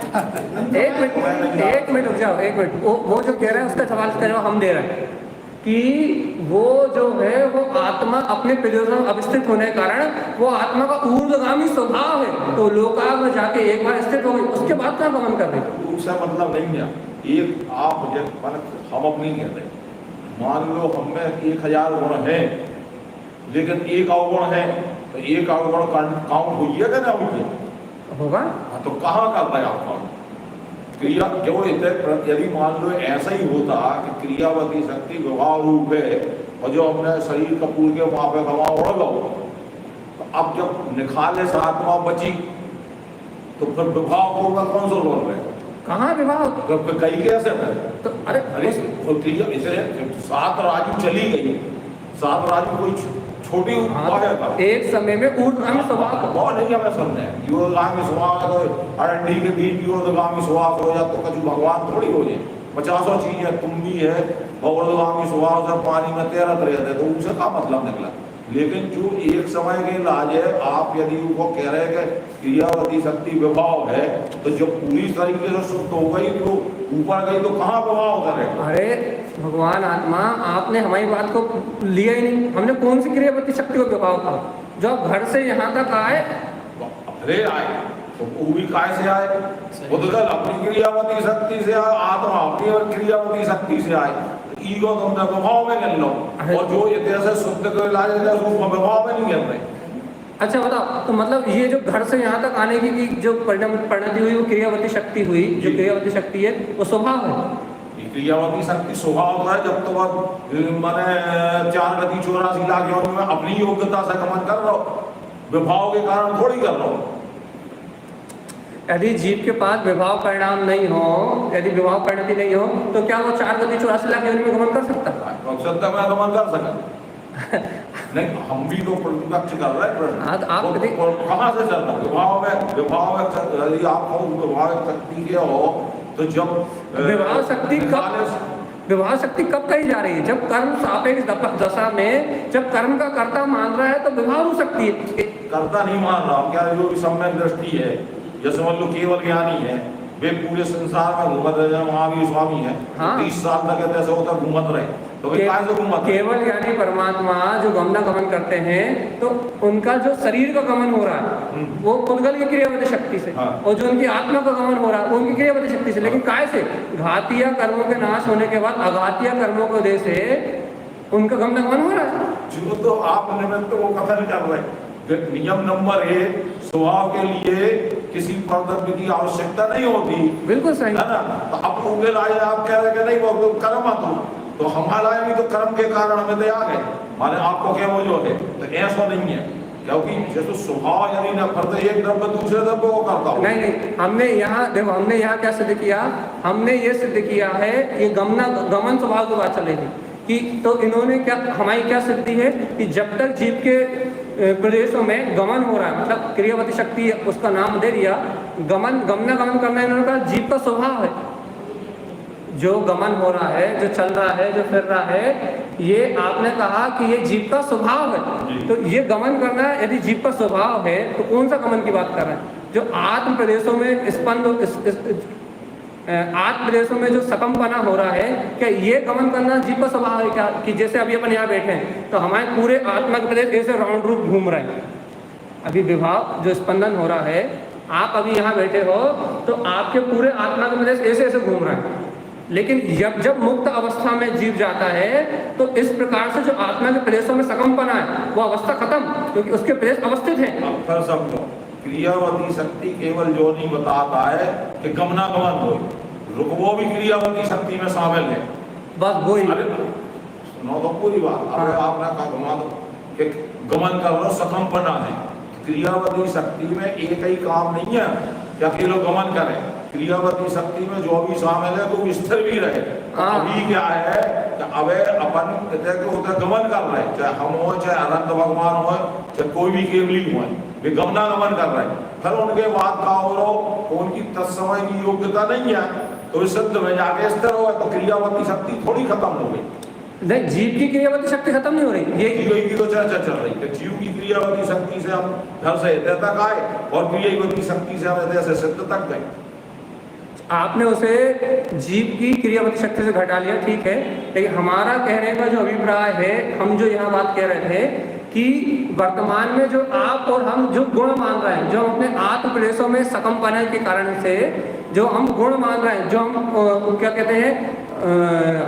एक मिनट रुक जाओ, एक मिनट। वो जो कह रहे हैं उसका सवाल का जवाब हम दे रहे हैं कि वो जो है वो आत्मा अपने प्रयोजन में अवस्थित होने के कारण वो आत्मा का ऊर्ध्वगामी स्वभाव है, तो लोकाग में जाके एक बार स्थित हो गई उसके बाद क्या गमन कर रहे? उसका मतलब नहीं है एक आप हम अपनी कह रहे, मान लो हम में 1000 गुण है लेकिन एक अवगुण है, तो एक अवगुण काउंट हुई है ना हुई होगा, तो कहाँ करता है आप काउंट? क्रिया जो यदि मान लो ऐसा ही होता कि क्रियावती शक्ति विभाव रूप है और जो अपने शरीर कपूर के वहां पे गवा उड़ गो, तो अब जब निखालिस आत्मा बची तो फिर विभाव को कौन सा रोल है? कहाँ विभाव? तो कई कैसे है? तो अरे क्रिया इसलिए 7 राजू चली गई, 7 राजू कोई छोटी एक समय में ऊर्ध्वगामी स्वभाव बहुत नहीं हमें समझे ऊर्ध्वगामी स्वभाव अरंडी के बीच ऊर्ध्वगामी स्वभाव हो जाए तो कभी भगवान थोड़ी हो जाए। 50 चीजें तुम भी है ऊर्ध्वगामी स्वभाव से पानी में तैरत रहते तो उनसे क्या मतलब निकला? लेकिन जो एक समय के इलाज है, आप यदि वो कह रहे हैं कि क्रियावती शक्ति विभाव है, तो जब पूरी तरीके से शुद्ध हो गई तो ऊपर गई तो कहाँ विभाव करेगा? अरे भगवान आत्मा, आपने हमारी बात को लिया ही नहीं। हमने कौन सी क्रियावती शक्ति को विभाव कहा? जो आप घर से यहाँ तक आए, अरे आए तो वो भी काय से आए? उदगल अपनी क्रियावती शक्ति से आए, आत्मा अपनी और क्रियावती शक्ति से आए। ईगो तुमने विभाव में गिन लो, और जो ये जैसे शुद्ध को इलाज है उसको विभाव में नहीं गिन रहे। अच्छा बताओ, तो मतलब ये जो घर से यहाँ तक आने की जो परिणति हुई वो क्रियावती शक्ति हुई, जो क्रियावती शक्ति है वो स्वभाव है। क्रियावती शक्ति स्वभाव होता है जब तो मैंने 4 गति 84 लाख योनि में अपनी योग्यता से गमन कर रहा हूँ, विभाव के कारण थोड़ी कर रहा हूँ। यदि जीव के पास विभाव परिणाम नहीं हो, यदि विभाव परिणति नहीं हो, तो क्या वो 4 गति 84 लाख योनि में गमन कर सकता है? सत्ता में गमन कर सकता नहीं, हम भी तो प्रत्यक्ष कर रहे हैं। आप कहाँ से चल रहा? विभाव में यदि आप विभाव शक्ति के हो तो जब विभाव शक्ति कब कही जा रही है? जब कर्म सापेक्ष दशा में जब कर्म का कर्ता मान रहा है तो विभाव हो सकती है। कर्ता नहीं मान रहा, क्या जो भी सम्यक दृष्टि है, जैसे मान लो केवल ज्ञानी है, वे पूरे संसार में घूमत रहे, महावीर स्वामी है, हाँ। 30 साल तक ऐसा होता घूमत रहे, तो वे कहाँ से घूमत? केवल ज्ञानी परमात्मा जो गमन करते हैं, तो उनका जो शरीर का गमन हो रहा है वो पुद्गल की क्रियावती शक्ति से, हाँ। और जो उनकी आत्मा का गमन हो रहा है वो उनकी क्रियावती शक्ति से। लेकिन काय से? घातीय कर्मों के नाश होने के बाद अघातीय कर्मों के उदय से उनका गमन हो रहा है। जो तो आप निमित्त वो कथन कर रहे हैं। नियम नंबर 1, स्वभाव के लिए किसी कर्तव्य की आवश्यकता नहीं होती, बिल्कुल सही है ना? तो अब उनके लाए आप कह रहे नहीं वो कर्म तो हमारा भी तो कर्म के कारण हमें दे आ गए, माने आपको क्या वो जो है, तो ऐसा नहीं है, क्योंकि जैसे स्वभाव यदि न करते एक द्रव्य दूसरे द्रव्य को करता हो। नहीं, हमने यहाँ देखो, हमने यहाँ क्या सिद्ध किया? हमने ये सिद्ध किया है, ये गमन स्वभाव की बात चल रही थी कि तो इन्होंने क्या, हमारी क्या सिद्धि है कि जब तक जीव के प्रदेशों में गमन हो रहा है, मतलब क्रियावती शक्ति उसका नाम दे दिया, गमन करना इन्होंने कहा जीव का स्वभाव है। जो गमन हो रहा है, जो चल रहा है, जो फिर रहा है, ये आपने कहा कि ये जीव का स्वभाव है। तो ये गमन करना, यदि जीव का स्वभाव है तो कौन सा गमन की बात कर रहे हैं? जो आत्म प्रदेशों में स्पंद, आत्म प्रदेशों में जो सकंपना हो रहा है, क्या ये गमन करना जीव का स्वभाव है क्या? कि जैसे अभी अपन यहाँ बैठे हैं तो हमारे पूरे आत्मा के प्रदेश ऐसे राउंड रूप घूम रहे हैं, अभी विभाव जो स्पंदन हो रहा है, आप अभी यहाँ बैठे हो तो आपके पूरे आत्मा का प्रदेश ऐसे ऐसे घूम रहा है। लेकिन जब मुक्त अवस्था में जीव जाता है तो इस प्रकार से जो आत्मा के प्रदेशों में सकंपना है वो अवस्था खत्म, क्योंकि उसके प्रदेश अवस्थित है। अब फिर समझो, क्रियावती शक्ति केवल जो नहीं बताता है कि गमनागमन हो, रुकवो भी क्रियावती शक्ति में शामिल है। बस वही सुनो तो पूरी बात। अब आपने कहा कि गमन कर लो, सकंपना है। क्रियावती शक्ति में एक ही काम नहीं है कि अकेले गमन करें, क्रियावती शक्ति में जो भी शामिल है तो वो स्थिर भी रहे। अभी क्या है कि अब अपन उधर गमन कर रहे हैं, चाहे हम हो, चाहे अनंत भगवान हो, चाहे कोई भी केवली हो, वे गमनागमन कर रहे हैं। फिर उनके बाद का हो उनकी तत्समय की योग्यता नहीं है तो इस सिद्ध में जाके स्थिर हो, तो क्रियावती शक्ति थोड़ी खत्म हो गई। नहीं, जीव की क्रियावती शक्ति खत्म नहीं हो रही, ये की तो चर्चा चल रही है। जीव की क्रियावती शक्ति से हम घर से हृदय तक आए और क्रियावती शक्ति से हम हृदय से सिद्ध तक गए। आपने उसे जीव की क्रियावती शक्ति से घटा लिया, ठीक है, लेकिन हमारा कहने का जो अभिप्राय है, हम जो यहाँ बात कह रहे थे कि वर्तमान में जो आप और हम जो गुण मान रहे हैं, जो हम अपने आत्म प्रदेशों में सकंपना के कारण से जो हम गुण मान रहे हैं, जो हम क्या कहते हैं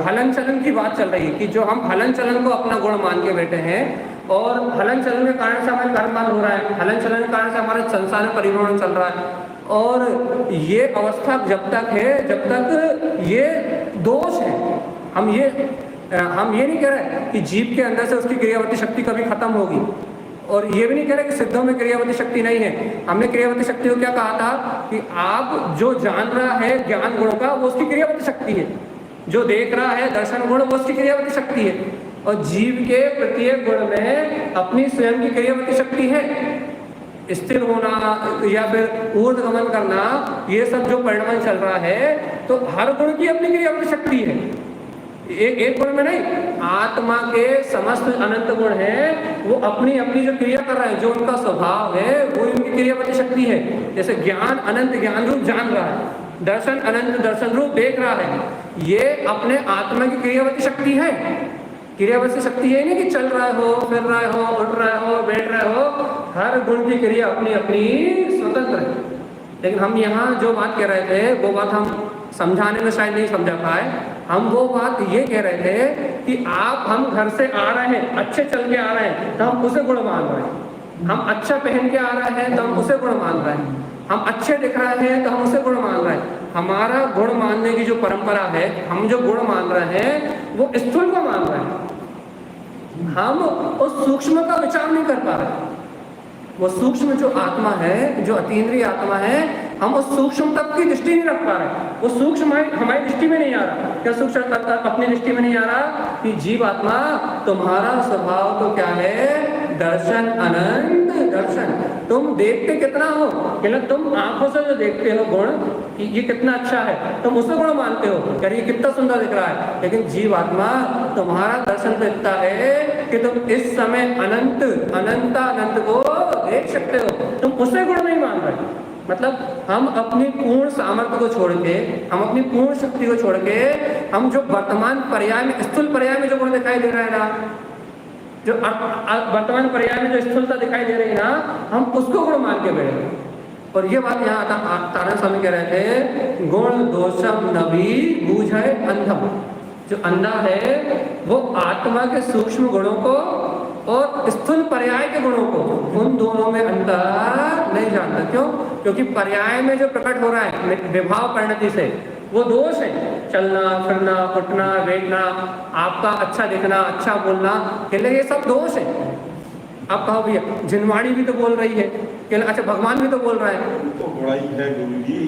हलन चलन की बात चल रही है कि जो हम हलन चलन को अपना गुण मान के बैठे हैं, और हलन चलन के कारण से हमारे कर्मकांड हो रहा है, हलन चलन के कारण से हमारे संसार में परिभ्रमण चल रहा है, और ये अवस्था जब तक है, जब तक ये दोष है, हम ये नहीं कह रहे कि जीव के अंदर से उसकी क्रियावती शक्ति कभी खत्म होगी, और ये भी नहीं कह रहे कि सिद्धों में क्रियावती शक्ति नहीं है। हमने क्रियावती शक्ति को क्या कहा था कि आप जो जान रहा है ज्ञान गुणों का वो उसकी क्रियावती शक्ति है, जो देख रहा है दर्शन गुण वो उसकी क्रियावती शक्ति है, और जीव के प्रत्येक गुण में अपनी स्वयं की क्रियावती शक्ति है। स्थिर होना या फिर ऊर्ध्वगमन करना, ये सब जो परिणमन चल रहा है, तो हर गुण की अपनी क्रियावती शक्ति है। एक गुण में नहीं, आत्मा के समस्त अनंत गुण हैं, वो अपनी अपनी जो क्रिया कर रहा है, जो उनका स्वभाव है वो उनकी क्रियावती शक्ति है। जैसे ज्ञान अनंत ज्ञान रूप जान रहा है, दर्शन अनंत दर्शन रूप देख रहा है, ये अपने आत्मा की क्रियावती शक्ति है। क्रियावती शक्ति है नहीं कि चल रहा हो, फिर रहा हो, उठ रहा हो, बैठ रहा हो, हर गुण की क्रिया अपनी अपनी स्वतंत्र है। लेकिन हम यहाँ जो बात कह रहे थे वो बात हम समझाने में शायद नहीं समझा पाए। हम वो बात ये कह रहे थे कि हम घर से आ रहे हैं, अच्छे चल के आ रहे हैं तो हम उसे गुण मान रहे हैं, हम अच्छा पहन के आ रहे हैं तो हम उसे गुण मान रहे हैं, हम अच्छे दिख रहे हैं तो हम उसे गुण मान रहे हैं। हमारा गुण मानने की जो परंपरा है, हम जो गुण मान रहे हैं वो स्थूल को मान रहे हैं, हम उस सूक्ष्म का विचार नहीं कर पा रहे। वो सूक्ष्म जो आत्मा है, जो अतीन्द्रिय आत्मा है, हम उस सूक्ष्म तक की दृष्टि नहीं रख पा रहे। वो सूक्ष्म हमारी दृष्टि में नहीं आ रहा। क्या सूक्ष्म अपनी दृष्टि में नहीं आ रहा कि जीव आत्मा तुम्हारा स्वभाव तो क्या है, दर्शन अनंत दर्शन। तुम देखते कितना हो, तुम आंखों से जो देखते हो गुण कि ये कितना अच्छा है, तुम उसे गुण मानते हो, यार ये कितना सुंदर दिख रहा है। लेकिन जीव आत्मा तुम्हारा दर्शन तो इतना है कि तुम इस समय अनंत अनंत को देख सकते हो, तुम उसे गुण नहीं मान रहे। मतलब हम अपनी पूर्ण सामर्थ्य को छोड़ के, हम अपनी पूर्ण शक्ति को छोड़ के, हम जो वर्तमान पर्याय में, स्थूल पर्याय में जो गुण दिखाई दे रहा है ना, जो वर्तमान पर्याय में जो स्थूलता दिखाई दे रही है ना, हम उसको गुण मान के बैठे। और ये बात यहाँ तारण स्वामी कह रहे थे, गुण दोषम नभी बूझे अंधम। जो अंधा है वो आत्मा के सूक्ष्म गुणों को और स्थूल पर्याय के गुणों को, उन दोनों में अंतर नहीं जानता। क्यों? क्योंकि पर्याय में जो प्रकट हो रहा है विभाव परिणति से, वो दोष है। चलना फिरना, उठना बैठना, आपका अच्छा दिखना, अच्छा बोलना, कहले ये सब दोष है। आप कहो भैया जिनवाणी भी तो बोल रही है, कहले अच्छा भगवान भी तो बोल रहा है, तो बुराई है गुरु जी,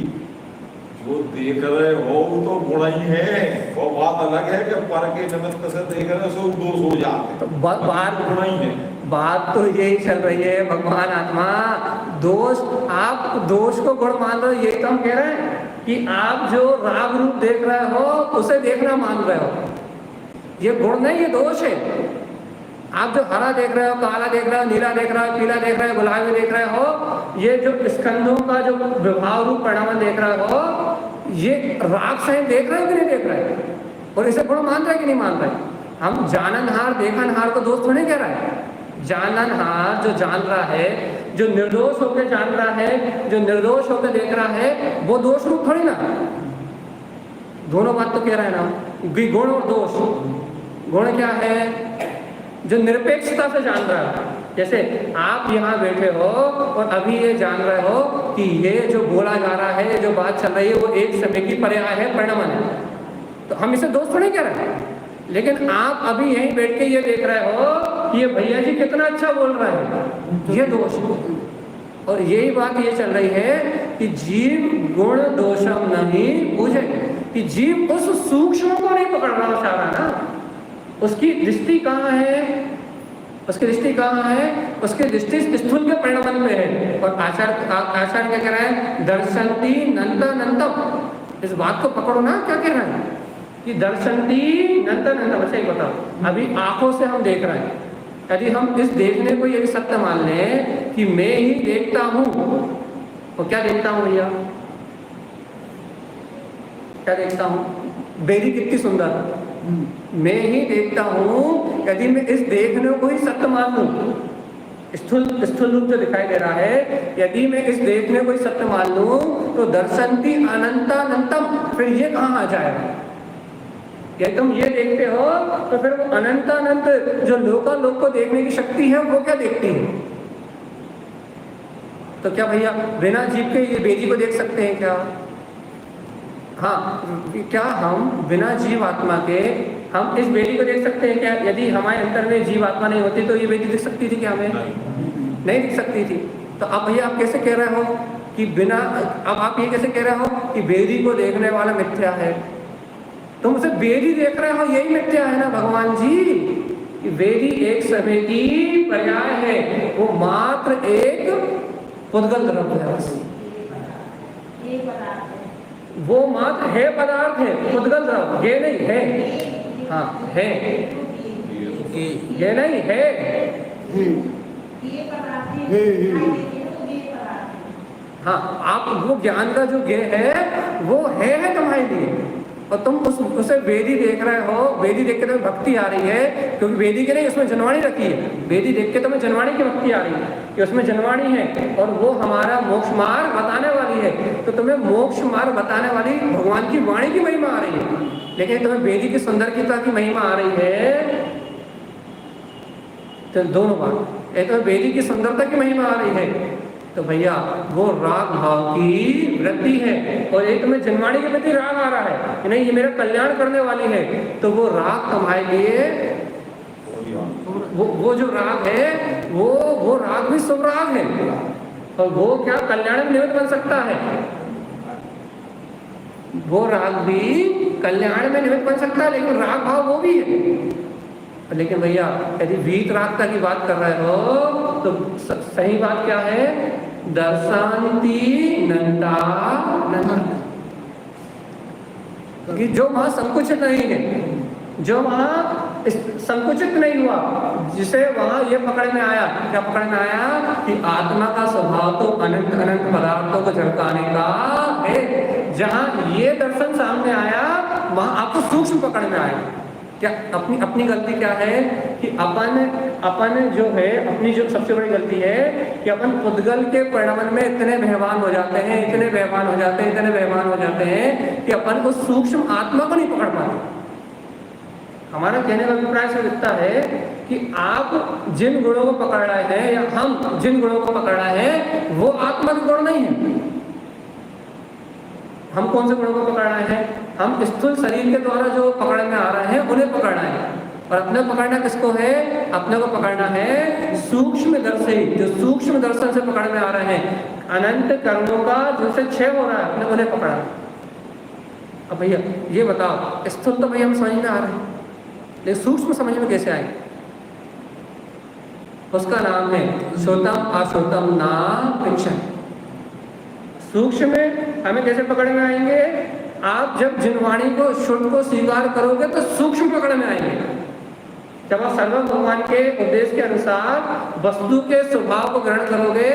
जो देख रहे हो वो तो बुराई है। वो बात अलग है कि पर के निमित्त से देख रहे सो दोष हो जाते, तो बात बुराई है। बात तो यही चल रही है, भगवान आत्मा दोष, आप दोष को गुण मान रहे हो। यही तो हम कह रहे हैं कि आप जो राग रूप देख रहे हो उसे देखना मान रहे हो, ये गुण नहीं, ये दोष है। आप जो हरा देख रहे हो, काला देख रहे हो, नीला देख रहे हो, पीला देख रहे हो, गुलाबी देख रहे हो, ये जो स्कंदों का जो विभाव रूप परिणाम देख रहे हो, ये राग से देख रहे हो कि नहीं देख रहे हो, और इसे गुण मान रहे कि नहीं मान रहे। हम जाननहार देखनहार को दोष थोड़ी कह रहा है। जाननहार जो जान रहा है, जो निर्दोष होकर जान रहा है, जो निर्दोष होकर देख रहा है, वो दोष रूप थोड़ी ना। दोनों बात तो कह रहे हैं ना, गुण और दोष। गुण क्या है? जो निरपेक्षता से जान रहा है। जैसे आप यहाँ बैठे हो और अभी ये जान रहे हो कि ये जो बोला जा रहा है, जो बात चल रही है, वो एक समय की पर्याय है, परिणमन है, तो हम इसे दोष थोड़ी कह रहे हैं। लेकिन आप अभी यहीं बैठ के ये देख रहे हो कि ये भैया जी कितना अच्छा बोल रहा है, ये दोष। और यही बात ये चल रही है कि जीव गुण दोषम नहीं बूझे, कि जीव उस सूक्ष्म को नहीं पकड़ना चाह रहा ना। उसकी दृष्टि कहाँ है? उसकी दृष्टि कहाँ है? उसकी दृष्टि स्थूल के परिणाम में है। और आचार्य क्या कह रहा है? दर्शन्ति नंतनंतम। इस बात को पकड़ो ना, क्या कह रहा है कि दर्शन्ति नंतनंतम। अच्छा ही बताओ, अभी आंखों से हम देख रहे हैं, यदि हम इस देखने को यदि सत्य मान लें कि मैं ही देखता हूँ, तो क्या देखता हूँ भैया? क्या देखता हूँ? बेरी कितनी सुंदर, मैं ही देखता हूँ। यदि मैं इस देखने को ही सत्य मान लूं, स्थूल रूप जो दिखाई दे रहा है, यदि मैं इस देखने को ही सत्य मान लूं, तो दर्शन्ति अनंतानंतम, फिर ये कहाँ आ जाएगा? यदि तुम ये देखते हो तो फिर वो अनंतानंत जो लोक को देखने की शक्ति है, वो क्या देखती है? तो क्या भैया बिना जीव के ये बेरी को देख सकते हैं क्या? हाँ, क्या हम बिना जीव आत्मा के हम इस बेटी को देख सकते हैं क्या? यदि हमारे अंतर में जीव आत्मा नहीं होती तो ये बेटी दिख सकती थी क्या? हमें नहीं दिख सकती थी। तो अब भैया आप कैसे कह रहे हो कि बिना, अब आप ये कैसे कह रहे हो कि बेरी को देखने वाला मिथ्या है? तुम उसे बेरी देख रहे हो, यही मिथ्या है ना भगवान जी। कि बेरी एक समय की पर्याय है, वो मात्र एक पुद्गल द्रव्य है, बस वो मात्र है, पदार्थ है, पुद्गल द्रव्य, ये नहीं है। हाँ है, के ये नहीं है। हाँ, आप वो ज्ञान का जो गे है वो है तुम्हारे लिए, और तुम उसे वेदी देख रहे हो। वेदी देख के तुम्हें भक्ति आ रही है, क्योंकि वेदी के नहीं, उसमें जनवाणी रखी है। वेदी देख के तुम्हें जनवाणी की भक्ति आ रही है कि उसमें जनवाणी है और वो हमारा मोक्ष मार्ग बताने वाली है। तो तुम्हें मोक्ष मार्ग बताने वाली भगवान की वाणी की महिमा आ रही है, लेकिन तुम्हें वेदी की सुंदरता की महिमा आ रही है। तो दोनों बात, एक तो वेदी की सुंदरता की महिमा आ रही है, तो भैया वो राग भाव की वृद्धि है, और एक तुम्हें जनवाणी के प्रति राग आ रहा है कि नहीं ये मेरा कल्याण करने वाली है, तो वो राग तुम्हारे लिए वो जो राग है वो राग भी शुभ राग है, और वो क्या कल्याण में निमित्त बन सकता है। वो राग भी कल्याण में निमित्त बन सकता है, लेकिन राग भाव वो भी है। लेकिन भैया यदि वीत रागता की बात कर रहे हो तो सही बात क्या है, दर्शांति नंदा नंद, कि जो वहां संकुचित नहीं है, जो वहां संकुचित नहीं हुआ, जिसे वहां ये पकड़ में आया, क्या पकड़ में आया कि आत्मा का स्वभाव तो अनंत अनंत पदार्थों को झलकाने का है। जहां ये दर्शन सामने आया वहां आपको सूक्ष्म पकड़ में आया। क्या अपनी गलती क्या है कि अपन जो है, अपनी जो सबसे बड़ी गलती है कि अपन उद्गल के परिणाम में इतने बेहवान हो जाते हैं, इतने बेहवान हो जाते हैं कि अपन उस सूक्ष्म आत्मा को नहीं पकड़ पाते। हमारा कहने का अभिप्राय से दिखता है कि आप जिन गुणों को पकड़ रहे हैं या हम जिन गुणों को पकड़ रहे हैं वो आत्मा के गुण नहीं है। हम कौन से गुणों को पकड़ रहे हैं? हम स्थूल शरीर के द्वारा जो पकड़ में आ रहे हैं उन्हें पकड़ रहे हैं, और अपने पकड़ना किसको है? अपने को पकड़ना है सूक्ष्म दर्शन, जो सूक्ष्म दर्शन से पकड़ में आ रहे हैं, अनंत कर्मों का जिनसे क्षय हो रहा है, अपने उन्हें पकड़ा। अब भैया ये बताओ, स्थूल तो भैया हम समझ में आ रहे हैं, लेकिन सूक्ष्म समझ में कैसे आए? उसका नाम है श्रोतम अश्रोतम नापेक्षण। सूक्ष्म में हमें कैसे पकड़ में आएंगे? आप जब जिनवाणी को शुद्ध को स्वीकार करोगे तो सूक्ष्म पकड़ में आएंगे। जब आप सर्व भगवान के उद्देश्य के अनुसार वस्तु के स्वभाव को ग्रहण करोगे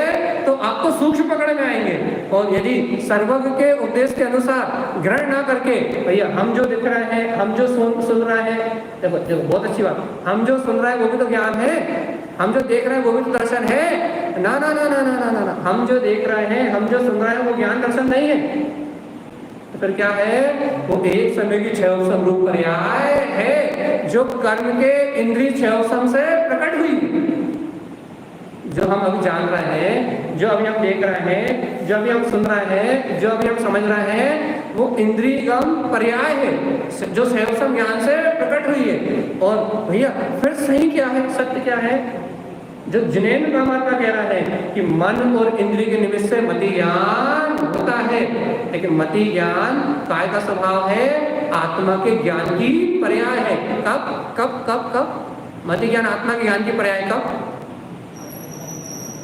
तो आपको सूक्ष्म पकड़ में आएंगे, और यदि सर्वज्ञ के उद्देश्य के अनुसार ग्रहण ना करके, भैया हम जो दिख रहे हैं, हम जो सुन रहे हैं, देखो बहुत अच्छी बात, हम जो सुन रहे हैं वो भी तो ज्ञान है, हम जो देख रहे हैं वो भी तो दर्शन है। ना ना ना ना ना ना ना, हम जो देख रहे हैं, हम जो सुन रहे हैं वो ज्ञान दर्शन नहीं है। तो फिर क्या है? वो एक समय की क्षयोत्सम रूप पर्याय है, जो कर्म के इंद्रिय क्षयोत्सम से प्रकट हुई। जो हम अभी जान रहे हैं, जो अभी हम देख रहे हैं, जो अभी हम सुन रहे हैं, जो अभी हम समझ रहे हैं, वो इंद्रियगम पर्याय है, जो क्षयोत्सम ज्ञान से प्रकट हुई है। और भैया फिर सही क्या है, सत्य क्या है? जो जिनेन्द्र परमात्मा कह रहा है कि मन और इंद्रिय के निमित्त से मति ज्ञान होता है, लेकिन मति ज्ञान काय का स्वभाव है? आत्मा के ज्ञान की पर्याय है। कब कब कब कब मति ज्ञान आत्मा के ज्ञान की पर्याय? कब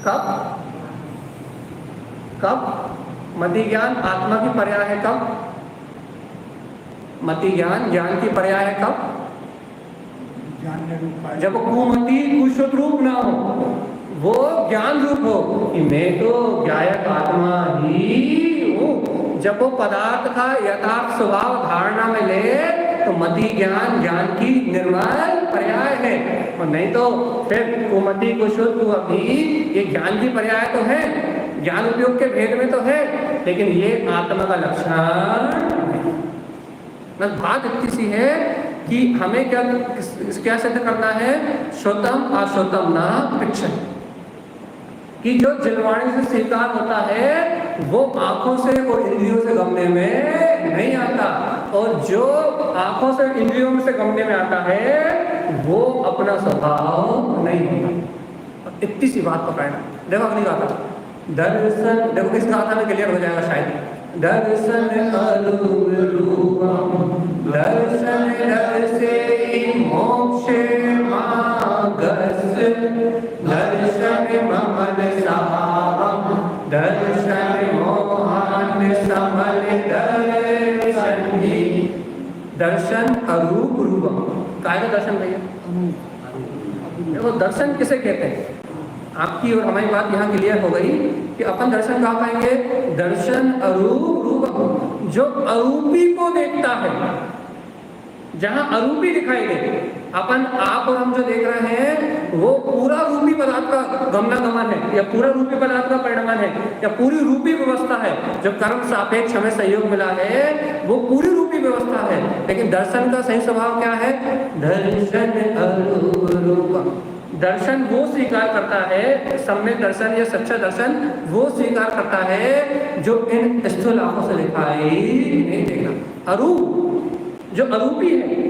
कब कब मति ज्ञान आत्मा की पर्याय है? कब मति ज्ञान ज्ञान की पर्याय है? कब? जब कुमति कुशुद्ध रूप ना हो, वो ज्ञान रूप हो कि मैं तो ज्ञायक आत्मा ही हूँ। जब वो पदार्थ का यथार्थ स्वभाव धारणा में ले तो मति ज्ञान ज्ञान की निर्मल पर्याय है, और नहीं तो फिर कुमति कुशुद्ध अभी ये ज्ञान की पर्याय तो है, ज्ञान उपयोग के भेद में तो है, लेकिन ये आत्मा का लक्षण बस। बात इतनी सी है कि हमें क्या सिद्ध करना है? श्रोतम अश्रोतम नापेक्षण, कि जो जिनवाणी से स्वीकार होता है वो आंखों से और इंद्रियों से गमने में नहीं आता, और जो आंखों से इंद्रियों से गमने में आता है वो अपना स्वभाव नहीं होता। इतनी सी बात पकड़ना। देखो अगली गाथा, दर्शन, देखो इस गाथा में क्लियर हो जाएगा शायद। दर्शन अरूपम दर्शन दर्शे मोक्षे मागस दर्शन ममन सहावम दर्शन मोहन समल दर्शन ही। दर्शन अरूप रूपम, काय का दर्शन भैया? देखो दर्शन किसे कहते हैं? आपकी और हमारी बात यहाँ क्लियर हो गई कि अपन दर्शन कहाँ पाएंगे? दर्शन अरूप रूप, जो अरूपी को देखता है, जहां अरूपी दिखाई दे। अपन आप और हम जो देख रहे हैं वो पूरा रूपी पदार्थ का गमनागमन है, या पूरा रूपी पदार्थ का परिणमन है, या पूरी रूपी व्यवस्था है। जो कर्म सापेक्ष हमें सहयोग मिला है वो पूरी रूपी व्यवस्था है। लेकिन दर्शन का सही स्वभाव क्या है? दर्शन अरूप रूप। दर्शन वो स्वीकार करता है, सम्यक दर्शन या सच्चा दर्शन वो स्वीकार करता है जो इन स्थूल आंखों से दिखाई नहीं देगा। अरूप, जो अरूपी है,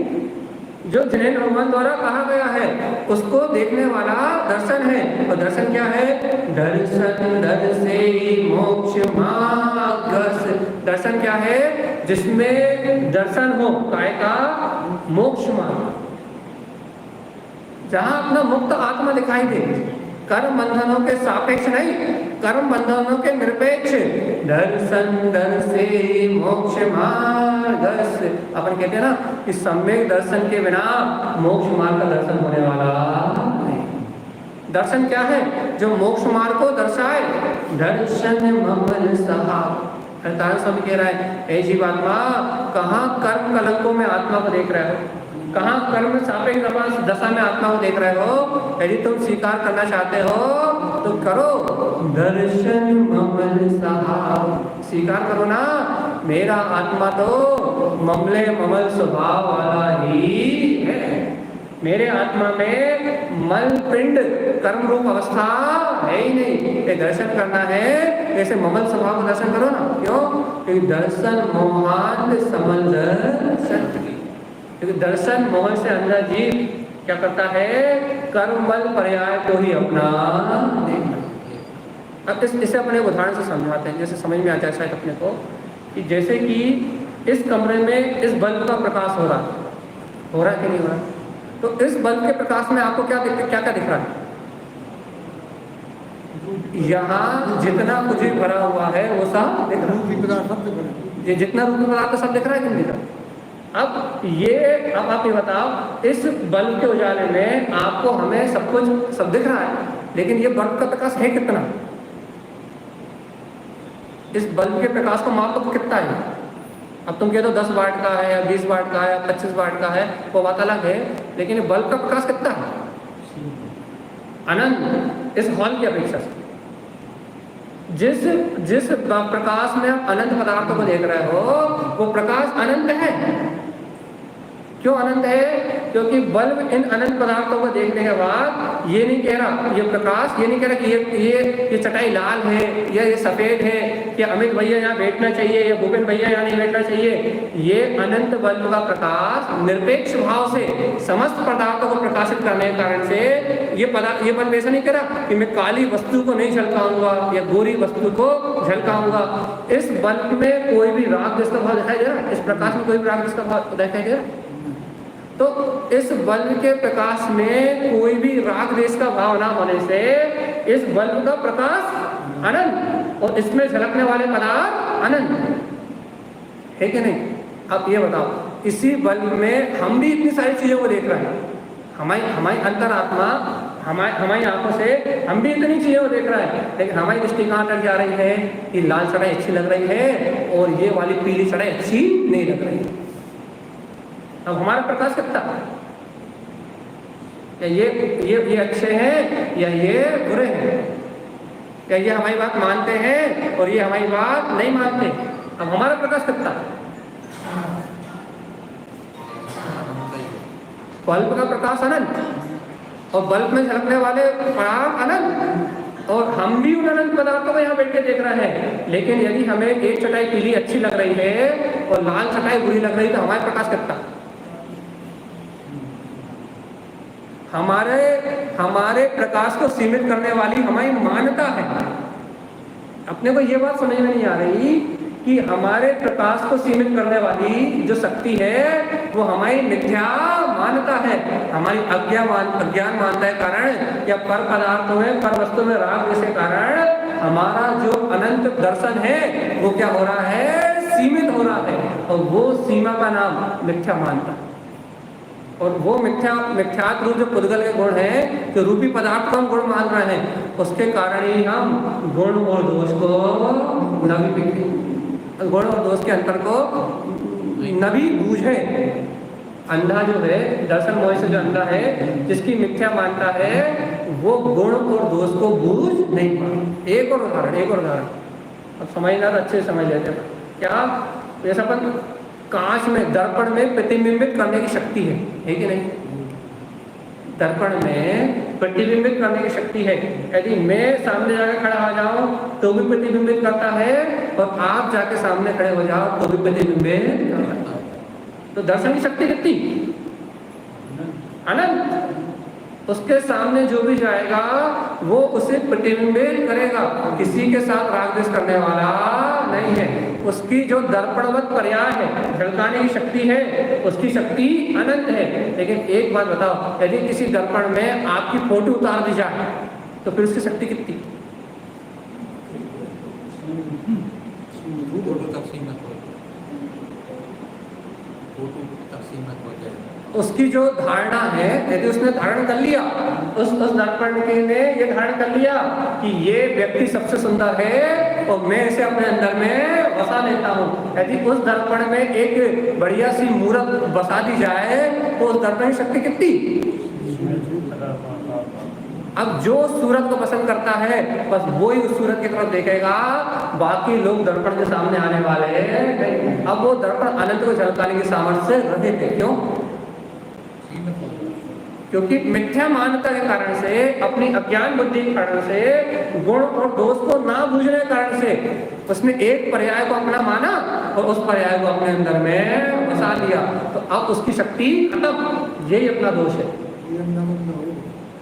जो जिनेन्द्र भगवान द्वारा कहा गया है, उसको देखने वाला दर्शन है। और दर्शन क्या है? दर्शन दर्शे मोक्ष मार्ग। दर्शन क्या है? जिसमें दर्शन हो काय का? मोक्ष मार्ग, जहां अपना मुक्त आत्मा दिखाई दे, कर्म बंधनों के सापेक्ष नहीं, कर्म बंधनों के निरपेक्ष। दर्शन दर्शे मोक्ष मार्ग। अपन कहते हैं ना कि सम्यक दर्शन के बिना मोक्ष मार्ग का दर्शन होने वाला नहीं। दर्शन क्या है? जो मोक्ष मार्ग को दर्शाए। दर्शन ममल सहा। स्वामी कह रहा है, ए जीवात्मा, कहाँ कर्म कलंकों में आत्मा को देख रहे हो? कहाँ कर्म सापेक्ष दशा में आत्मा को देख रहे हो? यदि तुम स्वीकार करना चाहते हो तो करो। दर्शन ममल सहाव। स्वीकार करो ना, मेरा आत्मा तो ममले ममल स्वभाव वाला ही है। मेरे आत्मा में मल पिंड कर्म रूप अवस्था है ही नहीं। ये दर्शन करना है, ऐसे ममल स्वभाव का दर्शन करो ना। क्यों? क्योंकि दर्शन मोहान समल दर्शन। क्योंकि दर्शन मोहन से अंदर जीव क्या करता है? कर्मबल पर्याय को ही अपना देखता। अब इसे अपने उदाहरण से समझाते हैं, जैसे समझ में आता है शायद अपने को, कि जैसे कि इस कमरे में इस बल्ब का प्रकाश हो रहा है कि नहीं हो रहा? तो इस बल्ब के प्रकाश में आपको क्या दिख रहा है? यहाँ जितना कुछ भी भरा हुआ है वो सब दिख रहा है। ये जितना रूपी पदार्थ सब दिख रहा है कि नहीं दिख रहा? अब आप ये बताओ, इस बल्ब के उजाले में आपको हमें सब कुछ सब दिख रहा है, लेकिन ये बल्ब का प्रकाश है कितना? इस बल्ब के प्रकाश को माप तो कितना है? अब तुम कह दो 10 वाट का है या 20 वाट का है या 25 वाट का है, वो बात अलग है, लेकिन बल्ब का प्रकाश कितना है? अनंत। इस हॉल की अपेक्षा से जिस प्रकाश में आप अनंत पदार्थों को देख रहे हो वो प्रकाश अनंत है। क्यों अनंत है? क्योंकि बल्ब इन अनंत पदार्थों को देखने के बाद ये नहीं कह रहा, ये प्रकाश ये नहीं कह रहा कि ये चटाई लाल है या ये सफेद है, कि अमित भैया यहाँ बैठना चाहिए या भूपेन भैया यहाँ नहीं बैठना चाहिए। ये अनंत बल्ब का प्रकाश निरपेक्ष भाव से समस्त पदार्थों को प्रकाशित करने के कारण से ये बल्ब ऐसा नहीं कह रहा कि मैं काली वस्तु को नहीं झलकाऊंगा या गोरी वस्तु को झलकाऊंगा। इस बल्ब में कोई भी राग जिसका भाव दिखाई दे रहा? इस प्रकाश में कोई भी राग जिसका भाव दिखाई दे रहा? तो इस बल्ब के प्रकाश में कोई भी राग देश का भाव ना होने से इस बल्ब का प्रकाश अनंत और इसमें झलकने वाले पदार्थ अनंत है कि नहीं? अब ये बताओ, इसी बल्ब में हम भी इतनी सारी चीजों को देख रहे हैं। हमारी अंतरात्मा हमारी आंखों से हम भी इतनी चीजों को देख रहे हैं, लेकिन हमारी दृष्टि कहाँ तक जा रही है कि लाल चटाई अच्छी लग रही है और ये वाली पीली चटाई अच्छी नहीं लग रही है। अब हमारा प्रकाश कितना? या ये अच्छे हैं या ये बुरे हैं? या ये हमारी बात मानते हैं और ये हमारी बात नहीं मानते? अब हमारा प्रकाश कितना? बल्ब का प्रकाश अनंत और बल्ब में झलकने वाले पदार्थ अनंत, और हम भी उन अनंत पदार्थों को यहाँ बैठ के देख रहे हैं। लेकिन यदि हमें एक चटाई पीली अच्छी लग रही है और लाल चटाई बुरी लग रही है तो हमारा प्रकाश कितना? हमारे प्रकाश को सीमित करने वाली हमारी मान्यता है। अपने को ये बात समझ में नहीं आ रही कि हमारे प्रकाश को सीमित करने वाली जो शक्ति है वो हमारी मिथ्या मान्यता है, हमारी अज्ञान मानता है कारण, या पर पदार्थों में पर वस्तु में राग जैसे कारण हमारा जो अनंत दर्शन है वो क्या हो रहा है? सीमित हो रहा है, और वो सीमा का नाम मिथ्या मानता। और वो मिथ्यात्व रूप जो पुद्गल के गुण हैं, जो रूपी पदार्थ को हम गुण मान रहे हैं, उसके कारण ही हम गुण और दोष को गुण और दोष के अंतर को न भी बूझे। अंधा जो है, दर्शन मोह से जो अंधा है, जिसकी मिथ्या मानता है, वो गुण और दोष को बूझ नहीं पाता। एक और उदाहरण अब समझना तो अच्छे समझ लेते हैं। क्या जैसा अपन कांच में, दर्पण में प्रतिबिंबित करने की शक्ति है कि नहीं? दर्पण में प्रतिबिंबित करने की शक्ति है। यदि मैं सामने जाकर खड़ा हो जाऊं तो भी प्रतिबिंबित करता है, और आप जाके सामने खड़े हो जाओ तो भी प्रतिबिंबित करता है। तो दर्शन की शक्ति कितनी अनंत। उसके सामने जो भी जाएगा वो उसे प्रतिबिंबित करेगा। किसी के साथ राग द्वेष करने वाला नहीं है। उसकी जो दर्पणवत पर्याय है, झलकाने की शक्ति है, उसकी शक्ति अनंत है। लेकिन एक बात बताओ, यदि किसी दर्पण में आपकी फोटो उतार दी जाए तो फिर उसकी शक्ति कितनी? उसकी जो धारणा है, यदि उसने धारण कर लिया, उस दर्पण के ने ये धारण कर लिया कि ये व्यक्ति सबसे सुंदर है और मैं इसे अपने अंदर में बसा लेता हूँ। यदि उस दर्पण में एक बढ़िया सी मूर्त बसा दी जाए तो उस दर्पण की शक्ति कितनी? अब जो सूरत को पसंद करता है बस वो ही उस सूरत की तरफ देखेगा, बाकी लोग दर्पण के सामने आने वाले नहीं। अब वो दर्पण अनंत को झलकाने की सामर्थ्य रहे थे। क्यों? क्योंकि मिथ्या मान्यता के कारण से, अपनी अज्ञान बुद्धि के कारण से, गुण और दोष को ना बूझने के कारण से उसने एक पर्याय को अपना माना और उस पर्याय को अपने अंदर में बसा लिया। तो अब उसकी शक्ति खत्म। यही अपना दोष है,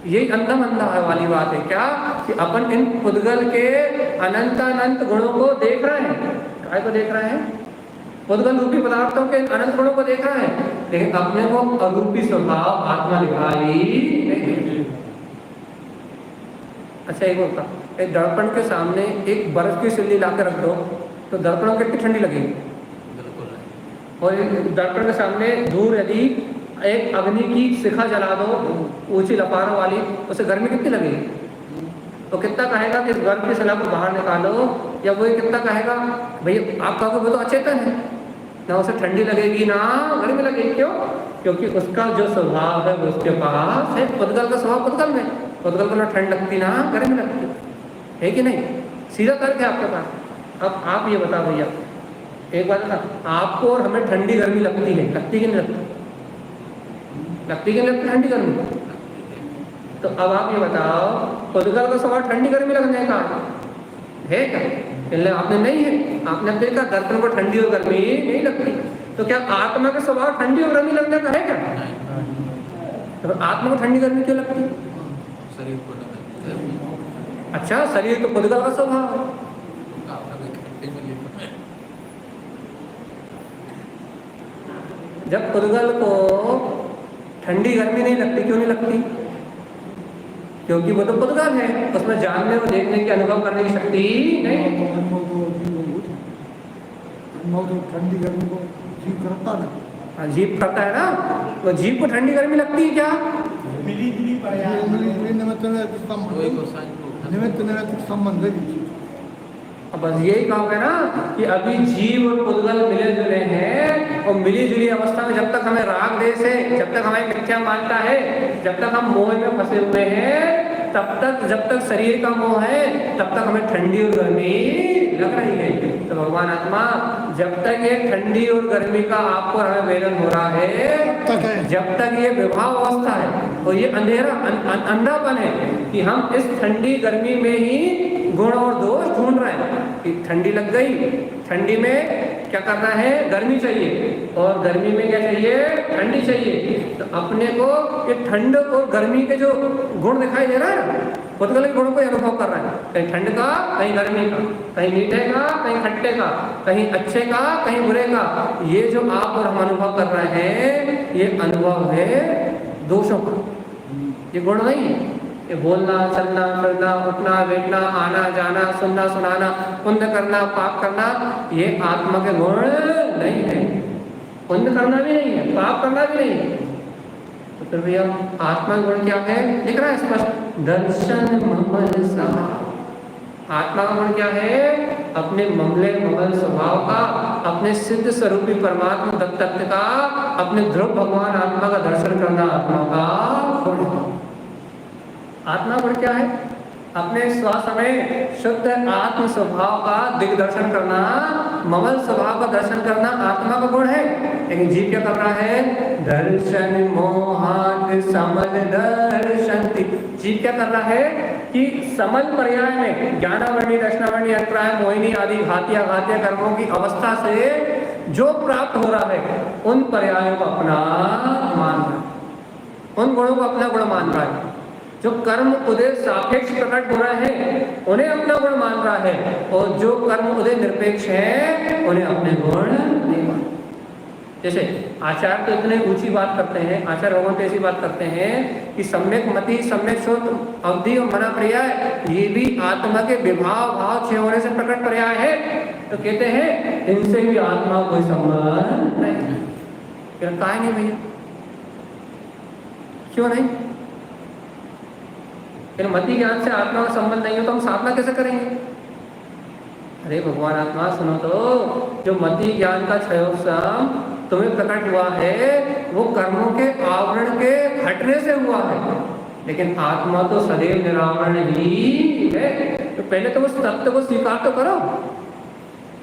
यही अंधा वाली बात है। क्या कि अपन इन पुद्गल के अनंत गुणों को देख रहे हैं। काय को देख रहे हैं? पुद्गल रूपी पदार्थों के अनंत गुणों को देख रहे हैं, लेकिन अपने को अरूपी स्वभाव आत्मा दिखाई नहीं। अच्छा, एक होता एक दर्पण के सामने एक बर्फ की सिल्ली लाकर रख दो तो दर्पण को कितनी ठंडी लगेगी? और दर्पण के सामने दूर यदि एक अग्नि की शिखा जला दो ऊंची लपारों वाली, उसे गर्मी कितनी लगेगी? तो कितना कहेगा कि इस गर्म की शिला को बाहर निकालो, या वो कितना कहेगा भाई आप कहोगे वो तो अचेतन है ना, उसे ठंडी लगेगी ना गर्मी लगेगी। क्यों? क्योंकि उसका जो स्वभाव है वो उसके पास है। पुद्गल का स्वभाव पुद्गल में, पुद्गल को ना ठंड लगती ना गर्मी लगती है कि नहीं? सीधा तर्क है आपके पास। अब आप ये बताओ भैया, एक बात बता, आपको और हमें ठंडी गर्मी लगती है, लगती कि नहीं लगती? लगती कि नहीं लगती ठंडी गर्मी? तो अब आप ये बताओ, पुद्गल का स्वभाव ठंडी गर्मी लगने का है क्या? आपने नहीं है। आपने देखा दर्पण को ठंडी और गर्मी नहीं लगती। तो क्या आत्मा का स्वभाव ठंडी और गर्मी लगने का है क्या? तो आत्मा को ठंडी गर्मी क्यों लगती? शरीर को अच्छा, शरीर तो पुद्गल का स्वभाव है। जब पुद्गल को ठंडी गर्मी नहीं लगती, क्यों नहीं लगती? क्योंकि वो तो पुद्गल है, उसमें जानने और देखने के अनुभव करने की शक्ति नहीं है। ठंडी गर्मी को जीव करता ना, जीव करता है ना, तो जीव को ठंडी गर्मी लगती है क्या? निमित्त संबंध है। अब बस यही कहोगे ना कि अभी जीव और पुद्गल मिले जुले हैं, और मिली जुली अवस्था में जब तक हमें राग देश है, जब तक हमें मिथ्या मानता है, जब तक हम मोह में फंसे हुए हैं, तब तक जब तक शरीर का मोह है तब तक हमें ठंडी और गर्मी लग रही है। तो भगवान आत्मा, जब तक ये ठंडी और गर्मी का आपको हमें वेदन हो रहा है, जब तक ये विभाव अवस्था है और ये अंधेरा अंधापन है कि हम इस ठंडी गर्मी में ही गुण और दोष ढूंढ रहे हैं कि ठंडी लग गई, ठंडी में क्या करना है? गर्मी चाहिए, और गर्मी में क्या चाहिए? ठंडी चाहिए। तो अपने को ये ठंड और गर्मी के जो गुण दिखाई दे रहा है, पुद्गल के गुणों को अनुभव कर रहा है, कहीं ठंड का, कहीं गर्मी का, कहीं मीठे का, कहीं खट्टे का, कहीं अच्छे का, कहीं बुरे का। ये जो आप और हम अनुभव कर रहे हैं, ये अनुभव है दोषों का, ये गुण नहीं है। ये बोलना, चलना, फिरना, उठना, बैठना, आना जाना, सुनना, सुनाना, पुण्य करना, पाप करना, ये आत्मा के गुण नहीं है। पुण्य करना भी नहीं है, पाप करना भी नहीं है, तो फिर भैया आत्मा गुण क्या है, दिख रहा है स्पष्ट, दर्शन ममल स्वभाव। आत्मा का गुण क्या है, अपने ममले ममल स्वभाव का, अपने सिद्ध स्वरूपी परमात्मा तत्व का, अपने ध्रुव भगवान आत्मा का दर्शन करना आत्मा का गुण। आत्मा गुण क्या है, अपने श्वास में शुद्ध आत्म स्वभाव का दिग्दर्शन करना, ममल स्वभाव का दर्शन करना आत्मा का गुण है। लेकिन जीव क्या कर रहा है, दर्शन मोहात समल दर्शन। जीव क्या कर रहा है कि समल पर्याय में ज्ञानावरणी दर्शनावरणी अभिप्राय मोहिनी आदि घातिया घातिया कर्मों की अवस्था से जो प्राप्त हो रहा है उन पर्यायों को अपना मान रहा है, उन गुणों को अपना गुण मान रहा है। जो कर्म उदय सापेक्ष प्रकट हो रहे हैं उन्हें अपना गुण मान रहा है, और जो कर्म उदय निरपेक्ष है उन्हें अपने गुण नहीं मान। जैसे आचार्य तो इतने ऊंची बात करते हैं, आचार्य भगवान तो ऐसी बात करते हैं कि सम्यक मति सम्यक श्रोत अवधि और मना पर्याय ये भी आत्मा के विभाव भाव क्षय होने से प्रकट पर्याय है। तो कहते हैं इनसे भी आत्मा कोई संबंध नहीं। फिर काहे नहीं भैया, क्यों नहीं? फिर मति ज्ञान से आत्मा का संबंध नहीं हो तो हम साधना कैसे करेंगे? अरे भगवान आत्मा सुनो तो, जो मति ज्ञान का क्षयोत्सव तुम्हें प्रकट हुआ है वो कर्मों के आवरण के हटने से हुआ है, लेकिन आत्मा तो सदैव निरावरण ही है। तो पहले तो उस तत्व को स्वीकार तो करो।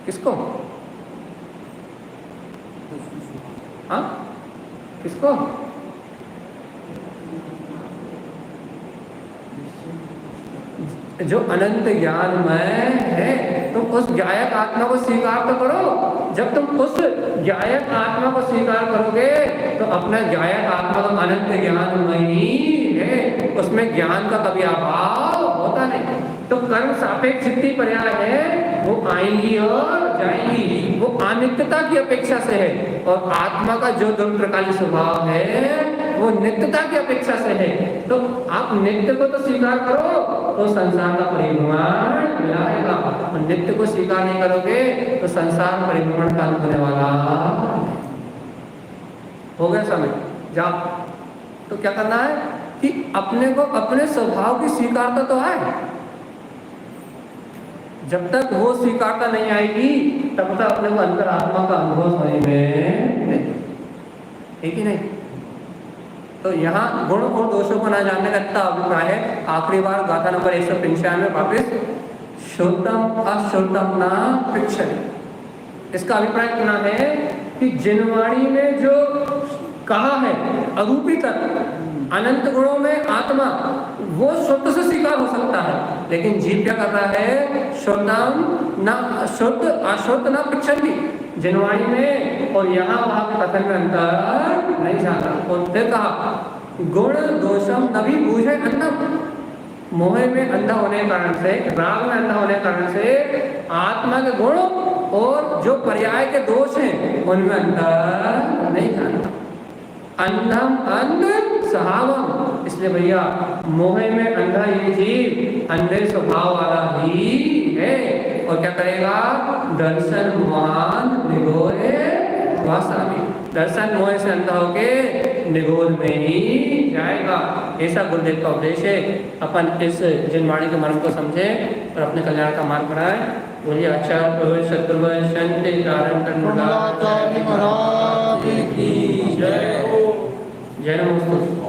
किसको? हाँ किसको? जो अनंत ज्ञानमय है, तुम उस ज्ञायक आत्मा को स्वीकार तो करो। जब तुम उस ज्ञायक आत्मा को स्वीकार करोगे तो अपना ज्ञायक आत्मा तो अनंत ज्ञानमयी है, उसमें ज्ञान का कभी अभाव होता नहीं। तो कर्म सापेक्ष जितनी पर्याय है वो आएंगी और जाएंगी, वो अनित्यता की अपेक्षा से है, और आत्मा का जो दो प्रकार स्वभाव है वो नित्यता की अपेक्षा से है। तो आप नित्य को तो स्वीकार करो तो संसार का परिभ्रमण मिलाएगा, और नित्य को स्वीकार नहीं करोगे तो संसार परिभ्रमण का अंत होने वाला हो गया। समय जाओ। तो क्या करना है कि अपने को अपने स्वभाव की स्वीकारता तो है। जब तक वो स्वीकारता नहीं आएगी तब तक अपने को अंतरात्मा का अनुभव होने में ठीक ही नहीं। तो यहाँ गुण और दोषों को न जानने का इतना अभिप्राय है। आखिरी बार गाथा नंबर 195 वापिस, श्रोतम अश्रोतम न पृच्छति। इसका अभिप्राय इतना है कि जिनवाणी में जो कहा है अरूपी तत्व अनंत गुणों में आत्मा, वो शुद्ध से स्वीकार हो सकता है, लेकिन जीव क्या कर रहा है, श्रोतम न शुद्ध अशुद्ध न पृच्छति। जिनवाणी में और यहाँ वहां के कथन में अंतर नहीं जाता। और फिर कहा गुण दोषम नभी बूझे अन्नम। मोह में अंधा होने के कारण से, राग में अंधा होने के कारण से आत्मा के गुण और जो पर्याय के दोष हैं उनमें अंतर नहीं जाता। अंधम अंध सहावम। इसलिए भैया मोह में अंधा ये जीव अंधे स्वभाव वाला ही है। और क्या करेगा, दर्शन मोहान निगोरे वासामी। दर्शन मोह से अंधा होके निगोर में ही जाएगा। ऐसा गुरुदेव का उपदेश है। अपन इस जिनवाणी के मर्म को समझे और अपने कल्याण का मार्ग बनाए। बोलिए आचार्य सतगुरु संत कारण जय नमोस्तुते।